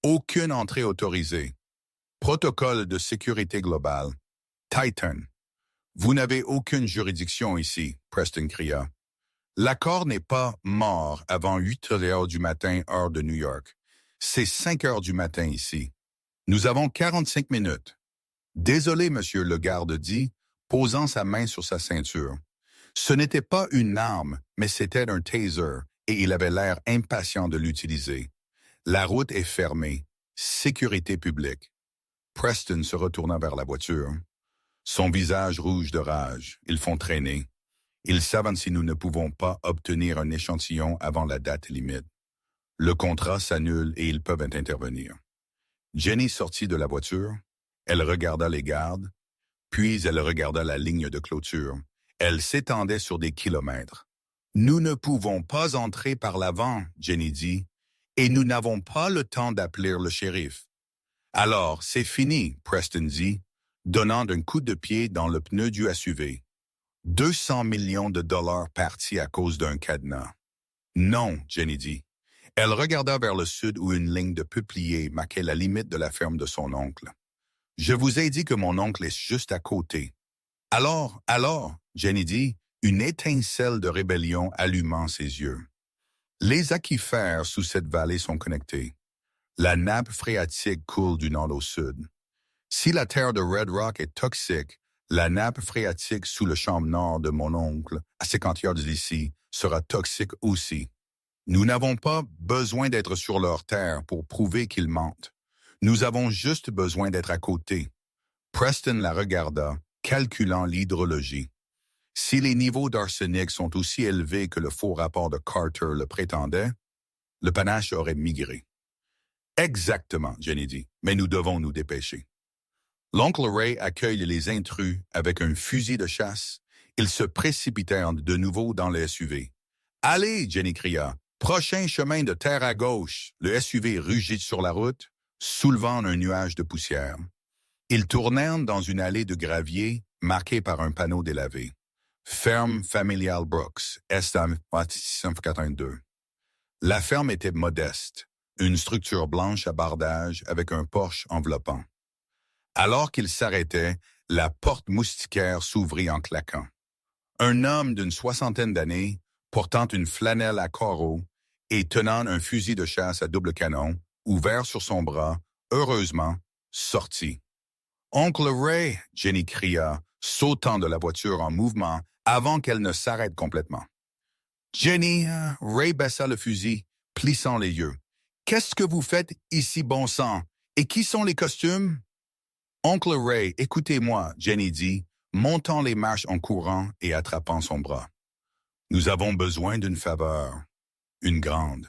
Aucune entrée autorisée. Protocole de sécurité globale. Titan. Vous n'avez aucune juridiction ici, Preston cria. L'accord n'est pas mort avant 8 heures du matin, heure de New York. C'est 5 heures du matin ici. Nous avons 45 minutes. Désolé, monsieur, le garde dit, posant sa main sur sa ceinture. Ce n'était pas une arme, mais c'était un taser, et il avait l'air impatient de l'utiliser. La route est fermée. Sécurité publique. Preston se retourna vers la voiture. Son visage rouge de rage. Ils font traîner. Ils savent si nous ne pouvons pas obtenir un échantillon avant la date limite. Le contrat s'annule et ils peuvent intervenir. Jenny sortit de la voiture. Elle regarda les gardes. Puis elle regarda la ligne de clôture. Elle s'étendait sur des kilomètres. « Nous ne pouvons pas entrer par l'avant, » Jenny dit. Et nous n'avons pas le temps d'appeler le shérif. Alors, c'est fini, Preston dit, donnant un coup de pied dans le pneu du SUV. 200 millions de dollars partis à cause d'un cadenas. Non, Jenny dit. Elle regarda vers le sud où une ligne de peupliers marquait la limite de la ferme de son oncle. Je vous ai dit que mon oncle est juste à côté. Alors, Jenny dit, une étincelle de rébellion allumant ses yeux. Les aquifères sous cette vallée sont connectés. La nappe phréatique coule du nord au sud. Si la terre de Red Rock est toxique, la nappe phréatique sous le champ nord de mon oncle, à 50 yards d'ici, sera toxique aussi. Nous n'avons pas besoin d'être sur leur terre pour prouver qu'ils mentent. Nous avons juste besoin d'être à côté. Preston la regarda, calculant l'hydrologie. Si les niveaux d'arsenic sont aussi élevés que le faux rapport de Carter le prétendait, le panache aurait migré. Exactement, Jenny dit, mais nous devons nous dépêcher. L'oncle Ray accueille les intrus avec un fusil de chasse. Ils se précipitèrent de nouveau dans le SUV. « Allez, Jenny cria, prochain chemin de terre à gauche. » Le SUV rugit sur la route, soulevant un nuage de poussière. Ils tournèrent dans une allée de gravier marquée par un panneau délavé. Ferme familiale Brooks, Estam 682. La ferme était modeste, une structure blanche à bardage avec un porche enveloppant. Alors qu'ils s'arrêtaient, la porte moustiquaire s'ouvrit en claquant. Un homme d'une 60aine d'années, portant une flanelle à carreaux et tenant un fusil de chasse à double canon, ouvert sur son bras, heureusement, sortit. « Oncle Ray !» Jenny cria, sautant de la voiture en mouvement avant qu'elle ne s'arrête complètement. Jenny, Ray baissa le fusil, plissant les yeux. « Qu'est-ce que vous faites ici, bon sang? Et qui sont les costumes? » Oncle Ray, écoutez-moi, Jenny dit, montant les marches en courant et attrapant son bras. Nous avons besoin d'une faveur, une grande.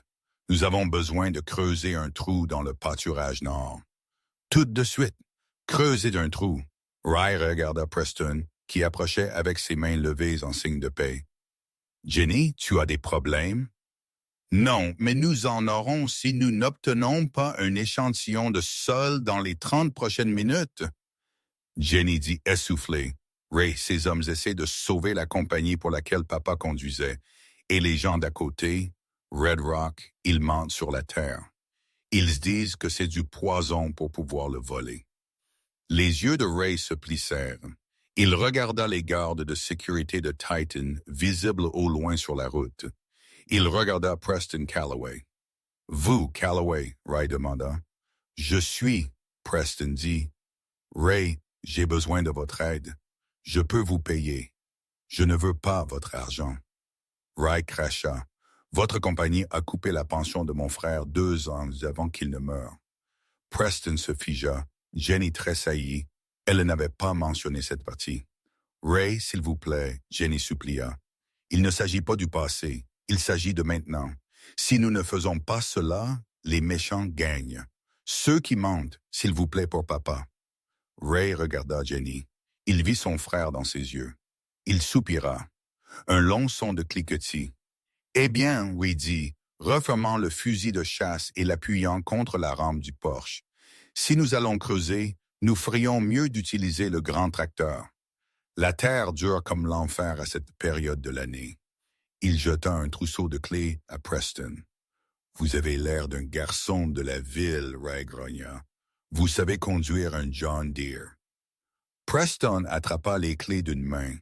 Nous avons besoin de creuser un trou dans le pâturage nord. Tout de suite, creuser un trou. Ray regarda Preston, qui approchait avec ses mains levées en signe de paix. Jenny, tu as des problèmes? Non, mais nous en aurons si nous n'obtenons pas un échantillon de sol dans les 30 prochaines minutes. Jenny dit essoufflée. Ray, ces hommes essaient de sauver la compagnie pour laquelle papa conduisait. Et les gens d'à côté, Red Rock, ils mentent sur la terre. Ils disent que c'est du poison pour pouvoir le voler. Les yeux de Ray se plissèrent. Il regarda les gardes de sécurité de Titan, visibles au loin sur la route. Il regarda Preston Calloway. « Vous, Calloway ?» Ray demanda. « Je suis, » Preston dit. « Ray, j'ai besoin de votre aide. Je peux vous payer. Je ne veux pas votre argent. » Ray cracha. « Votre compagnie a coupé la pension de mon frère 2 ans avant qu'il ne meure. » Preston se figea. Jenny tressaillit. Elle n'avait pas mentionné cette partie. « Ray, s'il vous plaît, » Jenny supplia. « Il ne s'agit pas du passé. Il s'agit de maintenant. Si nous ne faisons pas cela, les méchants gagnent. Ceux qui mentent, s'il vous plaît pour papa. » Ray regarda Jenny. Il vit son frère dans ses yeux. Il soupira. Un long son de cliquetis. « Eh bien, Ray dit, refermant le fusil de chasse et l'appuyant contre la rampe du Porsche. Si nous allons creuser, nous ferions mieux d'utiliser le grand tracteur. La terre dure comme l'enfer à cette période de l'année. » Il jeta un trousseau de clés à Preston. « Vous avez l'air d'un garçon de la ville, Ray grogna. Vous savez conduire un John Deere. » Preston attrapa les clés d'une main.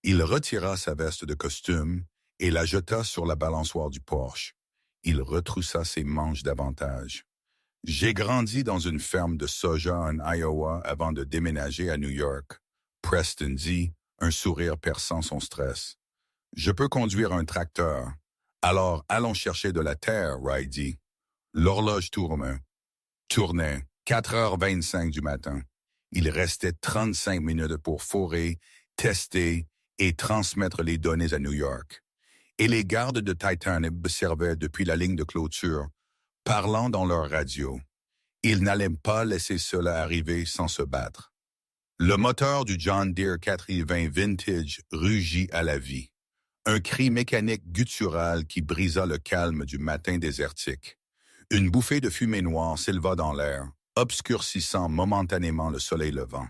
Il retira sa veste de costume et la jeta sur la balançoire du Porsche. Il retroussa ses manches davantage. « J'ai grandi dans une ferme de soja en Iowa avant de déménager à New York. » Preston dit, un sourire perçant son stress. « Je peux conduire un tracteur. Alors allons chercher de la terre, Ray dit. » L'horloge tournait, 4h25 du matin. Il restait 35 minutes pour forer, tester et transmettre les données à New York. Et les gardes de Titan observaient depuis la ligne de clôture, parlant dans leur radio. Ils n'allaient pas laisser cela arriver sans se battre. Le moteur du John Deere 420 Vintage rugit à la vie. Un cri mécanique guttural qui brisa le calme du matin désertique. Une bouffée de fumée noire s'éleva dans l'air, obscurcissant momentanément le soleil levant.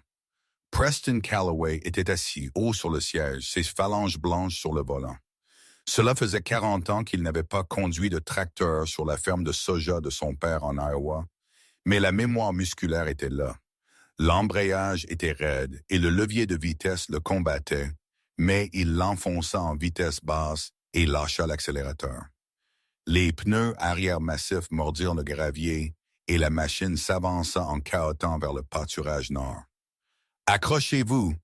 Preston Calloway était assis haut sur le siège, ses phalanges blanches sur le volant. Cela faisait 40 ans qu'il n'avait pas conduit de tracteur sur la ferme de soja de son père en Iowa, mais la mémoire musculaire était là. L'embrayage était raide et le levier de vitesse le combattait, mais il l'enfonça en vitesse basse et lâcha l'accélérateur. Les pneus arrière massifs mordirent le gravier et la machine s'avança en cahotant vers le pâturage nord. « Accrochez-vous »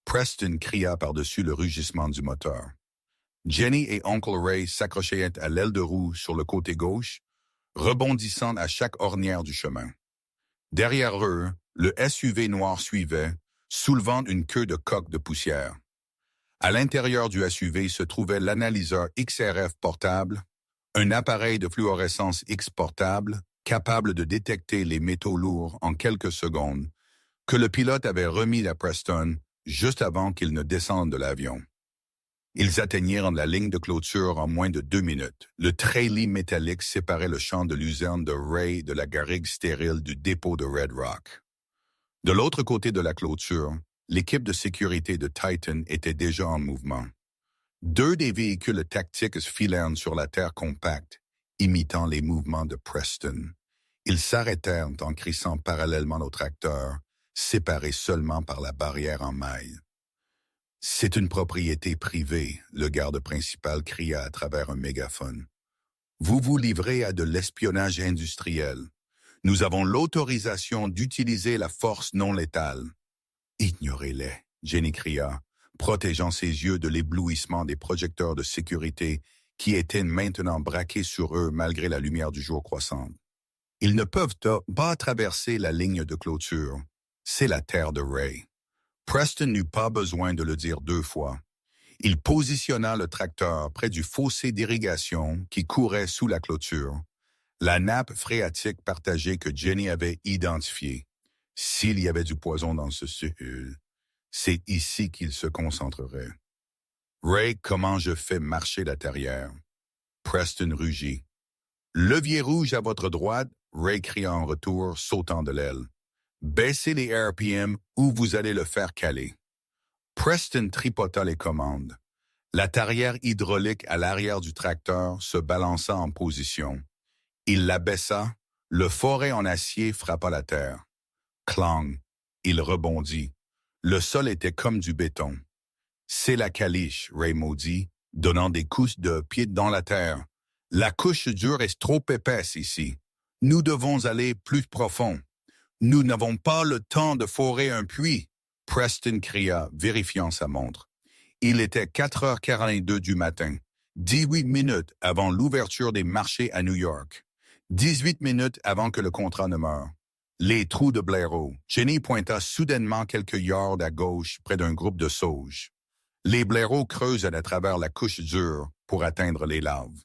Preston cria par-dessus le rugissement du moteur. Jenny et Uncle Ray s'accrochaient à l'aile de roue sur le côté gauche, rebondissant à chaque ornière du chemin. Derrière eux, le SUV noir suivait, soulevant une queue de coque de poussière. À l'intérieur du SUV se trouvait l'analyseur XRF portable, un appareil de fluorescence X portable capable de détecter les métaux lourds en quelques secondes, que le pilote avait remis à Preston juste avant qu'il ne descende de l'avion. Ils atteignirent la ligne de clôture en moins de 2 minutes. Le treillis métallique séparait le champ de luzerne de Ray de la garrigue stérile du dépôt de Red Rock. De l'autre côté de la clôture, l'équipe de sécurité de Titan était déjà en mouvement. 2 des véhicules tactiques filèrent sur la terre compacte, imitant les mouvements de Preston. Ils s'arrêtèrent en crissant parallèlement au tracteur, séparés seulement par la barrière en maille. « C'est une propriété privée », le garde principal cria à travers un mégaphone. « Vous vous livrez à de l'espionnage industriel. Nous avons l'autorisation d'utiliser la force non létale. »« Ignorez-les », Jenny cria, protégeant ses yeux de l'éblouissement des projecteurs de sécurité qui étaient maintenant braqués sur eux malgré la lumière du jour croissante. « Ils ne peuvent pas traverser la ligne de clôture. C'est la terre de Ray. » Preston n'eut pas besoin de le dire 2 fois. Il positionna le tracteur près du fossé d'irrigation qui courait sous la clôture, la nappe phréatique partagée que Jenny avait identifiée. S'il y avait du poison dans ce sol, c'est ici qu'il se concentrerait. « Ray, comment je fais marcher la terrière? » Preston rugit. « Levier rouge à votre droite » Ray cria en retour, sautant de l'aile. « Baissez les RPM ou vous allez le faire caler. » Preston tripota les commandes. La tarière hydraulique à l'arrière du tracteur se balança en position. Il la baissa, le foret en acier frappa la terre. Clang! Il rebondit. Le sol était comme du béton. « C'est la caliche » Ray maudit, donnant des coups de pied dans la terre. « La couche dure est trop épaisse ici. Nous devons aller plus profond. Nous n'avons pas le temps de forer un puits. » Preston cria, vérifiant sa montre. Il était 4h42 du matin, 18 minutes avant l'ouverture des marchés à New York, 18 minutes avant que le contrat ne meure. Les trous de blaireaux. Jenny pointa soudainement quelques yards à gauche près d'un groupe de sauges. Les blaireaux creusent à travers la couche dure pour atteindre les laves.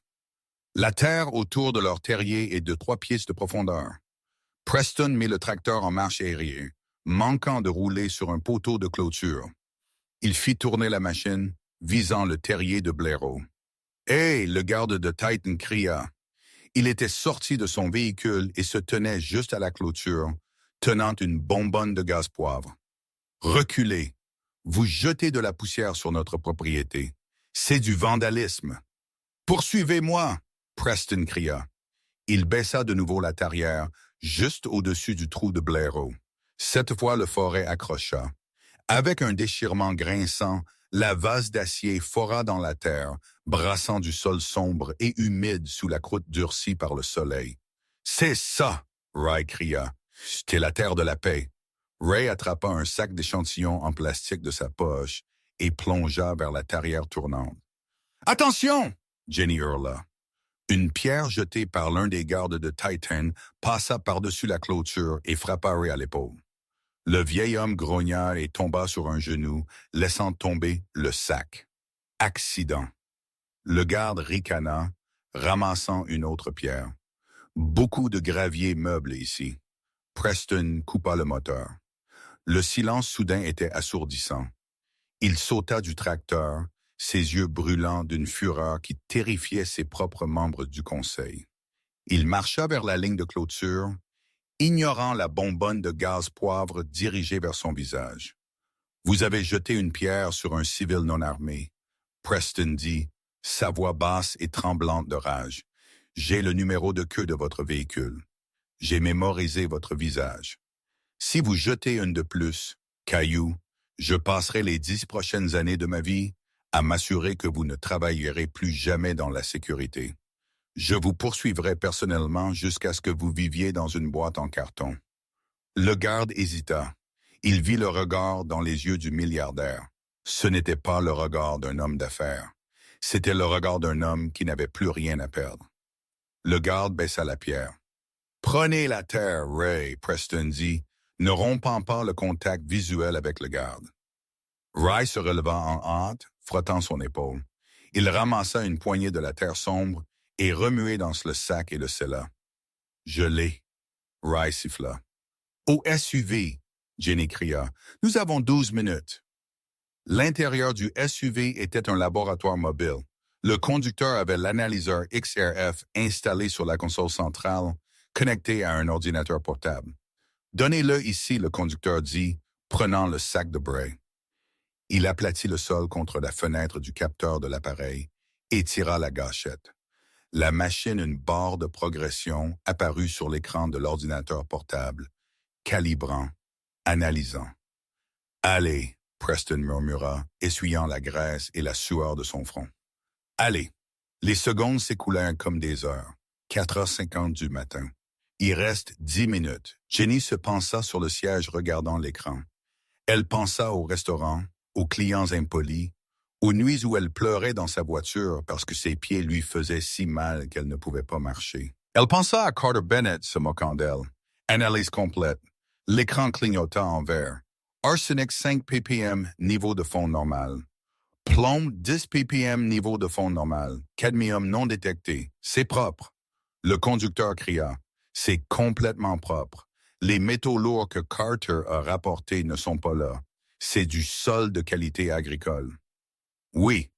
La terre autour de leur terrier est de 3 pieds de profondeur. Preston mit le tracteur en marche aérienne, manquant de rouler sur un poteau de clôture. Il fit tourner la machine, visant le terrier de blaireaux. « Hey !» le garde de Titan cria. Il était sorti de son véhicule et se tenait juste à la clôture, tenant une bonbonne de gaz poivre. « Reculez! Vous jetez de la poussière sur notre propriété. C'est du vandalisme. »« Poursuivez-moi » Preston cria. Il baissa de nouveau la tarière, juste au-dessus du trou de blaireau. Cette fois, le foret accrocha. Avec un déchirement grinçant, la vase d'acier fora dans la terre, brassant du sol sombre et humide sous la croûte durcie par le soleil. « C'est ça !» Ray cria. « C'était la terre de la paix. » Ray attrapa un sac d'échantillons en plastique de sa poche et plongea vers la tarière tournante. « Attention !» Jenny hurla. Une pierre jetée par l'un des gardes de Titan passa par-dessus la clôture et frappa Ray à l'épaule. Le vieil homme grogna et tomba sur un genou, laissant tomber le sac. Accident. Le garde ricana, ramassant une autre pierre. Beaucoup de gravier meuble ici. Preston coupa le moteur. Le silence soudain était assourdissant. Il sauta du tracteur, ses yeux brûlants d'une fureur qui terrifiait ses propres membres du conseil. Il marcha vers la ligne de clôture, ignorant la bonbonne de gaz poivre dirigée vers son visage. « Vous avez jeté une pierre sur un civil non armé. » Preston dit, sa voix basse et tremblante de rage. « J'ai le numéro de queue de votre véhicule. J'ai mémorisé votre visage. Si vous jetez une de plus, caillou, je passerai les 10 prochaines années de ma vie à m'assurer que vous ne travaillerez plus jamais dans la sécurité. Je vous poursuivrai personnellement jusqu'à ce que vous viviez dans une boîte en carton. Le garde hésita. Il vit le regard dans les yeux du milliardaire. Ce n'était pas le regard d'un homme d'affaires. C'était le regard d'un homme qui n'avait plus rien à perdre. Le garde baissa la pierre. « Prenez la terre, Ray, » Preston dit, ne rompant pas le contact visuel avec le garde. Ray se releva en hâte, frottant son épaule. Il ramassa une poignée de la terre sombre et remuait dans le sac et le scella. « Je l'ai. » Ray siffla. « Au SUV !» Jenny cria. « Nous avons 12 minutes. » L'intérieur du SUV était un laboratoire mobile. Le conducteur avait l'analyseur XRF installé sur la console centrale, connecté à un ordinateur portable. « Donnez-le ici », le conducteur dit, prenant le sac de Bray. Il aplatit le sol contre la fenêtre du capteur de l'appareil et tira la gâchette. La machine, une barre de progression, apparut sur l'écran de l'ordinateur portable, calibrant, analysant. « Allez », Preston murmura, essuyant la graisse et la sueur de son front. « Allez !» Les secondes s'écoulèrent comme des heures. 4h50 du matin. Il reste 10 minutes. Jenny se pencha sur le siège regardant l'écran. Elle pensa au restaurant, aux clients impolis, aux nuits où elle pleurait dans sa voiture parce que ses pieds lui faisaient si mal qu'elle ne pouvait pas marcher. Elle pensa à Carter Bennett se moquant d'elle. Analyse complète. L'écran clignota en vert. Arsenic 5 ppm, niveau de fond normal. Plomb 10 ppm, niveau de fond normal. Cadmium non détecté. C'est propre. Le conducteur cria. C'est complètement propre. Les métaux lourds que Carter a rapportés ne sont pas là. C'est du sol de qualité agricole. Oui.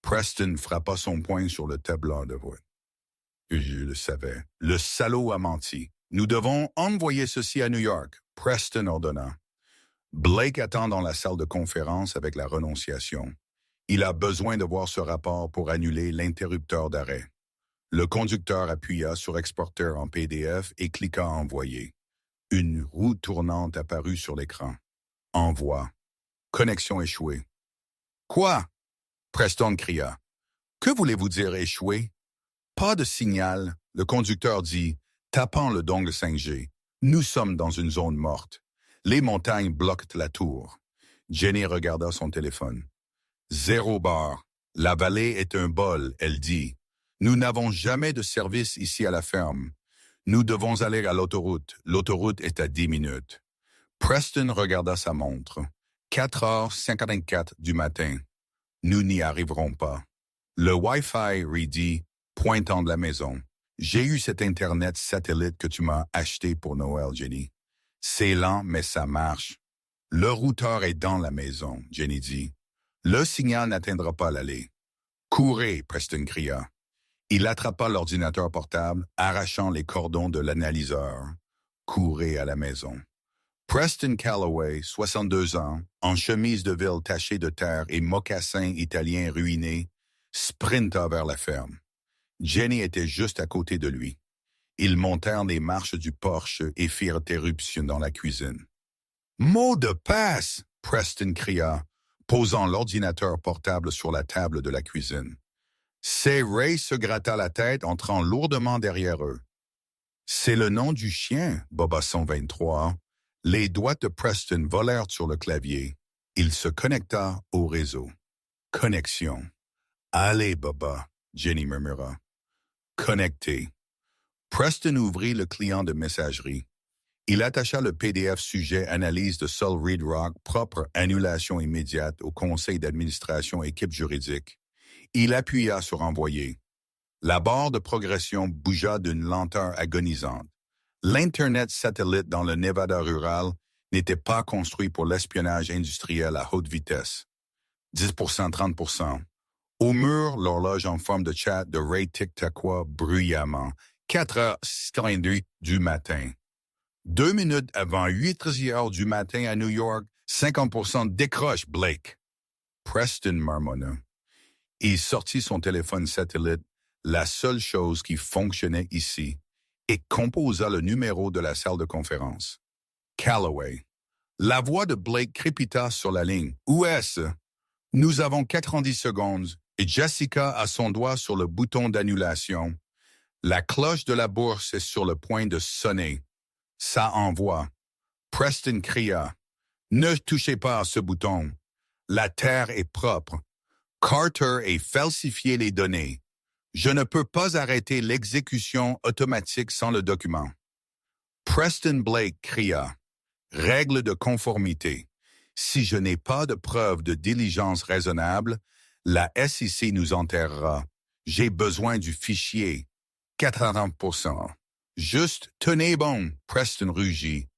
Preston frappa son poing sur le tableau de voix. Je le savais. Le salaud a menti. Nous devons envoyer ceci à New York. Preston ordonna. Blake attend dans la salle de conférence avec la renonciation. Il a besoin de voir ce rapport pour annuler l'interrupteur d'arrêt. Le conducteur appuya sur Exporteur en PDF et cliqua Envoyer. Une roue tournante apparut sur l'écran. Envoi. Connexion échouée. Quoi? Preston cria. Que voulez-vous dire échoué? Pas de signal, le conducteur dit, tapant le dongle 5G. Nous sommes dans une zone morte. Les montagnes bloquent la tour. Jenny regarda son téléphone. 0 bar. La vallée est un bol, elle dit. Nous n'avons jamais de service ici à la ferme. Nous devons aller à l'autoroute. L'autoroute est à 10 minutes. Preston regarda sa montre. 4h54 du matin. Nous n'y arriverons pas. Le Wi-Fi, dit, pointant de la maison. J'ai eu cet Internet satellite que tu m'as acheté pour Noël, Jenny. C'est lent, mais ça marche. Le routeur est dans la maison, Jenny dit. Le signal n'atteindra pas l'allée. Courez, Preston cria. Il attrapa l'ordinateur portable, arrachant les cordons de l'analyseur. Courez à la maison. Preston Calloway, 62 ans, en chemise de ville tachée de terre et mocassins italiens ruinés, sprinta vers la ferme. Jenny était juste à côté de lui. Ils montèrent les marches du porche et firent éruption dans la cuisine. « Mot de passe !» Preston cria, posant l'ordinateur portable sur la table de la cuisine. C'est Ray se gratta la tête, entrant lourdement derrière eux. « C'est le nom du chien, Boba 123. » Les doigts de Preston volèrent sur le clavier. Il se connecta au réseau. Connexion. « Allez, Boba !» Jenny murmura. « Connecté. » Preston ouvrit le client de messagerie. Il attacha le PDF sujet analyse de Sol Reed Rock propre annulation immédiate au conseil d'administration équipe juridique. Il appuya sur Envoyer. La barre de progression bougea d'une lenteur agonisante. L'Internet satellite dans le Nevada rural n'était pas construit pour l'espionnage industriel à haute vitesse. 10%, 30%. Au mur, l'horloge en forme de chat de Ray tic-taquois bruyamment. 4h52 du matin. 2 minutes avant 8h du matin à New York, 50% décroche, Blake. Preston marmonna. Il sortit son téléphone satellite, la seule chose qui fonctionnait ici, et composa le numéro de la salle de conférence. Calloway. La voix de Blake crépita sur la ligne. « Où est-ce? » « Nous avons 90 secondes, et Jessica a son doigt sur le bouton d'annulation. La cloche de la bourse est sur le point de sonner. Ça envoie. Preston cria. Ne touchez pas à ce bouton. La terre est propre. Carter a falsifié les données. Je ne peux pas arrêter l'exécution automatique sans le document. Preston Blake cria. Règle de conformité. Si je n'ai pas de preuve de diligence raisonnable, la SEC nous enterrera. J'ai besoin du fichier. 80%. Juste, tenez bon, Preston rugit.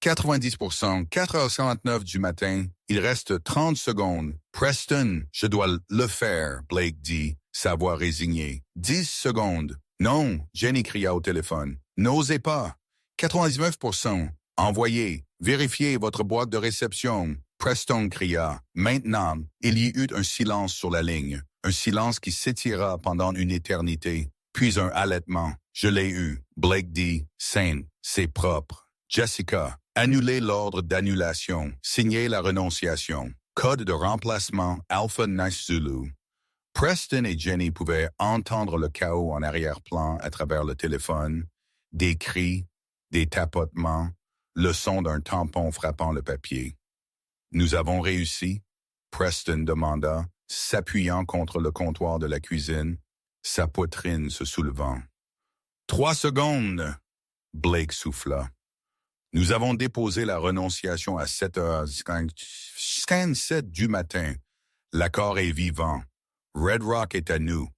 90%, 4h59 du matin, il reste 30 secondes. Preston, je dois le faire, Blake dit, sa voix résignée. 10 secondes. Non, Jenny cria au téléphone. N'osez pas. 99%. Envoyez. Vérifiez votre boîte de réception. Preston cria. Maintenant, il y eut un silence sur la ligne. Un silence qui s'étira pendant une éternité. Puis un halètement. Je l'ai eu. Blake dit. Saint, c'est propre. Jessica, annulez l'ordre d'annulation. Signez la renonciation. Code de remplacement Alpha Nice Zulu. Preston et Jenny pouvaient entendre le chaos en arrière-plan à travers le téléphone. Des cris, des tapotements, le son d'un tampon frappant le papier. Nous avons réussi, Preston demanda, s'appuyant contre le comptoir de la cuisine, sa poitrine se soulevant. 3 secondes, Blake souffla. Nous avons déposé la renonciation à 7h57 du matin. L'accord est vivant. Red Rock est à nous.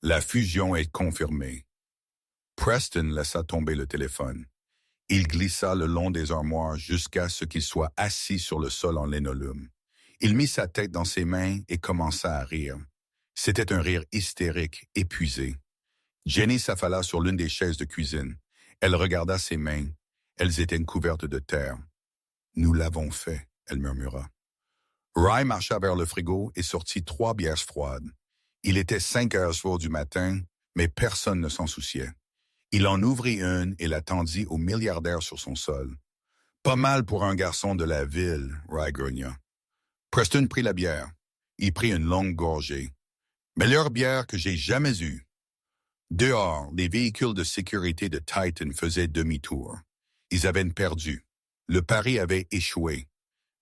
La fusion est confirmée. Preston laissa tomber le téléphone. Il glissa le long des armoires jusqu'à ce qu'il soit assis sur le sol en linolum. Il mit sa tête dans ses mains et commença à rire. C'était un rire hystérique, épuisé. Jenny s'affala sur l'une des chaises de cuisine. Elle regarda ses mains. Elles étaient couvertes de terre. « Nous l'avons fait », elle murmura. Rye marcha vers le frigo et sortit 3 bières froides. Il était 5h du matin, mais personne ne s'en souciait. Il en ouvrit une et la tendit au milliardaire sur son sol. « Pas mal pour un garçon de la ville, » Rye grogna. Preston prit la bière. Il prit une longue gorgée. « Meilleure bière que j'ai jamais eue. » Dehors, les véhicules de sécurité de Titan faisaient demi-tour. Ils avaient perdu. Le pari avait échoué.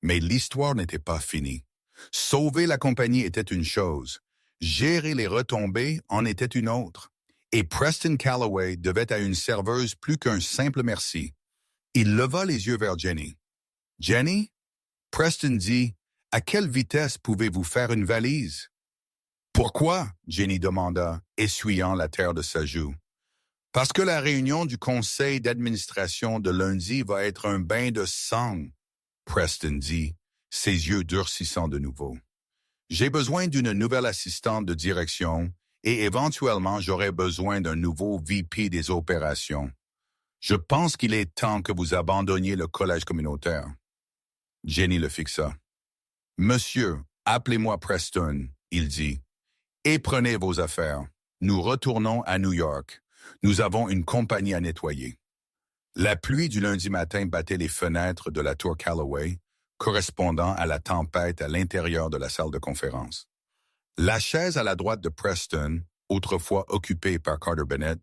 Mais l'histoire n'était pas finie. Sauver la compagnie était une chose. Gérer les retombées en était une autre. Et Preston Calloway devait à une serveuse plus qu'un simple merci. Il leva les yeux vers Jenny. « Jenny? » Preston dit, « À quelle vitesse pouvez-vous faire une valise? » « Pourquoi? » Jenny demanda, essuyant la terre de sa joue. « Parce que la réunion du conseil d'administration de lundi va être un bain de sang, » Preston dit, ses yeux durcissant de nouveau. « J'ai besoin d'une nouvelle assistante de direction et éventuellement j'aurai besoin d'un nouveau VP des opérations. Je pense qu'il est temps que vous abandonniez le collège communautaire. » Jenny le fixa. « Monsieur, appelez-moi Preston, » il dit, « et prenez vos affaires. Nous retournons à New York. Nous avons une compagnie à nettoyer. » La pluie du lundi matin battait les fenêtres de la tour Calloway, correspondant à la tempête à l'intérieur de la salle de conférence. La chaise à la droite de Preston, autrefois occupée par Carter Bennett,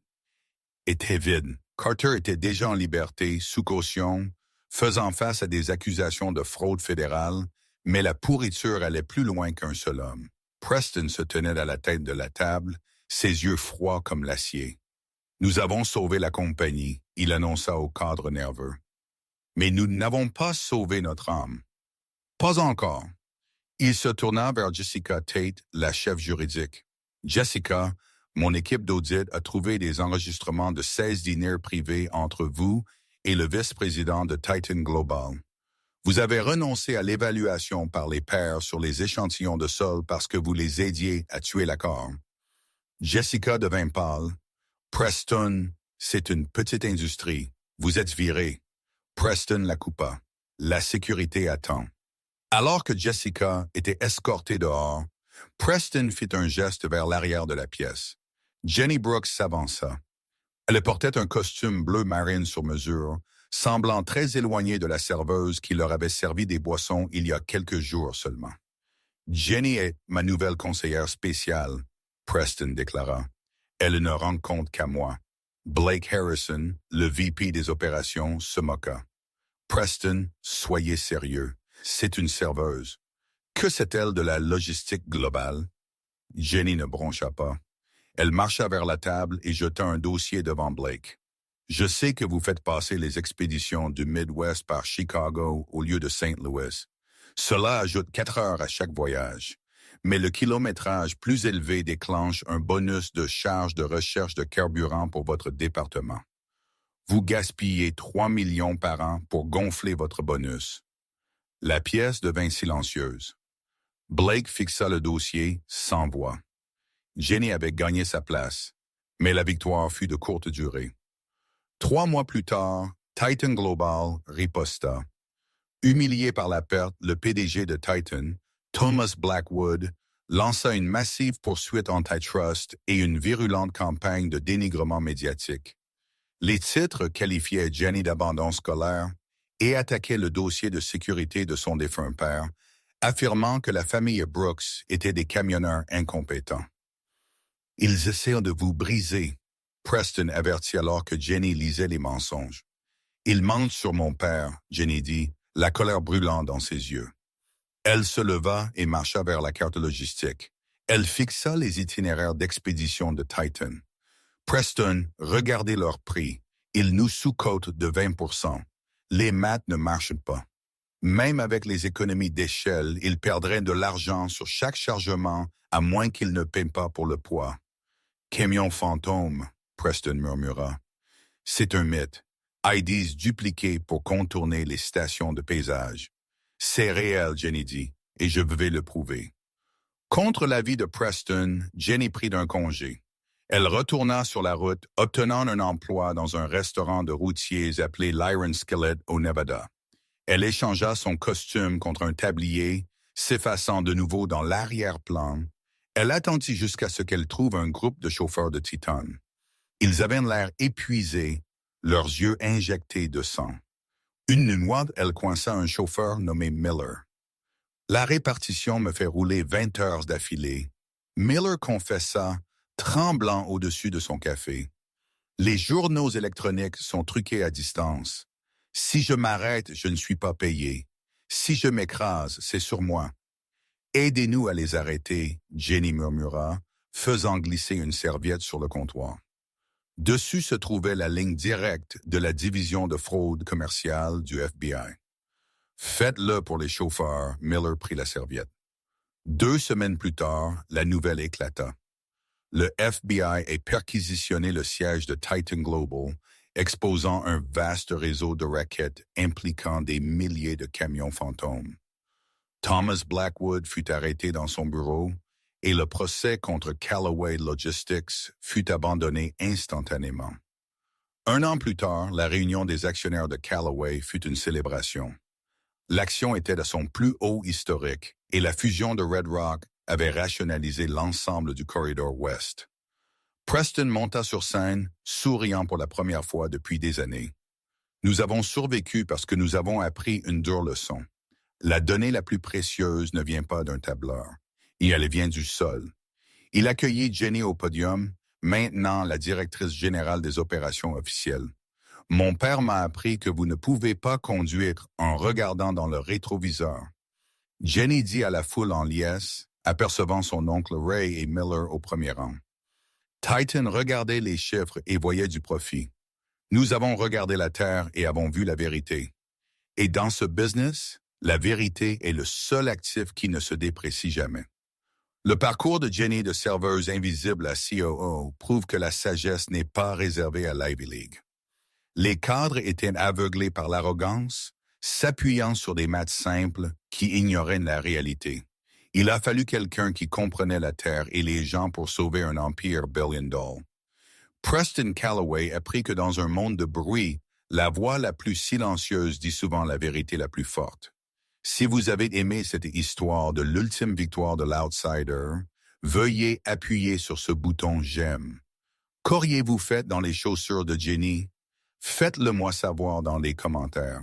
était vide. Carter était déjà en liberté, sous caution, faisant face à des accusations de fraude fédérale, mais la pourriture allait plus loin qu'un seul homme. Preston se tenait à la tête de la table, ses yeux froids comme l'acier. « Nous avons sauvé la compagnie », il annonça au cadre nerveux. « Mais nous n'avons pas sauvé notre âme. » « Pas encore. » Il se tourna vers Jessica Tate, la chef juridique. « Jessica, mon équipe d'audit a trouvé des enregistrements de 16 dîners privés entre vous et le vice-président de Titan Global. Vous avez renoncé à l'évaluation par les pairs sur les échantillons de sol parce que vous les aidiez à tuer l'accord. » Jessica devint pâle. « Preston, c'est une petite industrie. Vous êtes viré. » Preston la coupa. « La sécurité attend. » Alors que Jessica était escortée dehors, Preston fit un geste vers l'arrière de la pièce. Jenny Brooks s'avança. Elle portait un costume bleu marine sur mesure, semblant très éloigné de la serveuse qui leur avait servi des boissons il y a quelques jours seulement. « Jenny est ma nouvelle conseillère spéciale, » Preston déclara. « Elle ne rend compte qu'à moi. » Blake Harrison, le VP des opérations, se moqua. Preston, soyez sérieux. C'est une serveuse. Que sait-elle de la logistique globale? Jenny ne broncha pas. Elle marcha vers la table et jeta un dossier devant Blake. Je sais que vous faites passer les expéditions du Midwest par Chicago au lieu de St. Louis. Cela ajoute 4 heures à chaque voyage. Mais le kilométrage plus élevé déclenche un bonus de charge de recherche de carburant pour votre département. Vous gaspillez 3 millions par an pour gonfler votre bonus. La pièce devint silencieuse. Blake fixa le dossier sans voix. Jenny avait gagné sa place, mais la victoire fut de courte durée. 3 mois plus tard, Titan Global riposta. Humilié par la perte, le PDG de Titan, Thomas Blackwood, lança une massive poursuite antitrust et une virulente campagne de dénigrement médiatique. Les titres qualifiaient Jenny d'abandon scolaire et attaquaient le dossier de sécurité de son défunt père, affirmant que la famille Brooks était des camionneurs incompétents. « Ils essaient de vous briser », Preston avertit alors que Jenny lisait les mensonges. « Ils mentent sur mon père », Jenny dit, la colère brûlant dans ses yeux. Elle se leva et marcha vers la carte logistique. Elle fixa les itinéraires d'expédition de Titan. « Preston, regardez leur prix. Ils nous sous-cotent de 20%. Les maths ne marchent pas. Même avec les économies d'échelle, ils perdraient de l'argent sur chaque chargement à moins qu'ils ne paient pas pour le poids. »« Camion fantôme », Preston murmura. « C'est un mythe. IDs dupliqués pour contourner les stations de paysage. »« C'est réel, Jenny dit, et je vais le prouver. » Contre l'avis de Preston, Jenny prit un congé. Elle retourna sur la route, obtenant un emploi dans un restaurant de routiers appelé l'Iron Skillet au Nevada. Elle échangea son costume contre un tablier, s'effaçant de nouveau dans l'arrière-plan. Elle attendit jusqu'à ce qu'elle trouve un groupe de chauffeurs de Titan. Ils avaient l'air épuisés, leurs yeux injectés de sang. Une nuit, elle coinça un chauffeur nommé Miller. « La répartition me fait rouler 20 heures d'affilée. » Miller confessa, tremblant au-dessus de son café. « Les journaux électroniques sont truqués à distance. Si je m'arrête, je ne suis pas payé. Si je m'écrase, c'est sur moi. »« Aidez-nous à les arrêter, » Jenny murmura, faisant glisser une serviette sur le comptoir. Dessus se trouvait la ligne directe de la division de fraude commerciale du FBI. « Faites-le pour les chauffeurs », Miller prit la serviette. 2 semaines plus tard, la nouvelle éclata. Le FBI a perquisitionné le siège de Titan Global, exposant un vaste réseau de rackets impliquant des milliers de camions fantômes. Thomas Blackwood fut arrêté dans son bureau et le procès contre Callaway Logistics fut abandonné instantanément. 1 an plus tard, la réunion des actionnaires de Callaway fut une célébration. L'action était à son plus haut historique et la fusion de Red Rock avait rationalisé l'ensemble du corridor ouest. Preston monta sur scène, souriant pour la première fois depuis des années. « Nous avons survécu parce que nous avons appris une dure leçon. La donnée la plus précieuse ne vient pas d'un tableur, et elle vient du sol. » Il accueillit Jenny au podium, maintenant la directrice générale des opérations officielles. « Mon père m'a appris que vous ne pouvez pas conduire en regardant dans le rétroviseur. » Jenny dit à la foule en liesse, apercevant son oncle Ray et Miller au premier rang. Titan regardait les chiffres et voyait du profit. Nous avons regardé la Terre et avons vu la vérité. Et dans ce business, la vérité est le seul actif qui ne se déprécie jamais. Le parcours de Jenny de serveuse invisible à COO prouve que la sagesse n'est pas réservée à l'Ivy League. Les cadres étaient aveuglés par l'arrogance, s'appuyant sur des maths simples qui ignoraient la réalité. Il a fallu quelqu'un qui comprenait la Terre et les gens pour sauver un empire billion-dollar. Preston Callaway apprit que dans un monde de bruit, la voix la plus silencieuse dit souvent la vérité la plus forte. Si vous avez aimé cette histoire de l'ultime victoire de l'outsider, veuillez appuyer sur ce bouton « J'aime ». Qu'auriez-vous fait dans les chaussures de Jenny? Faites-le moi savoir dans les commentaires.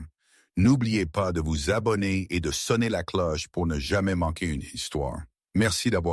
N'oubliez pas de vous abonner et de sonner la cloche pour ne jamais manquer une histoire. Merci d'avoir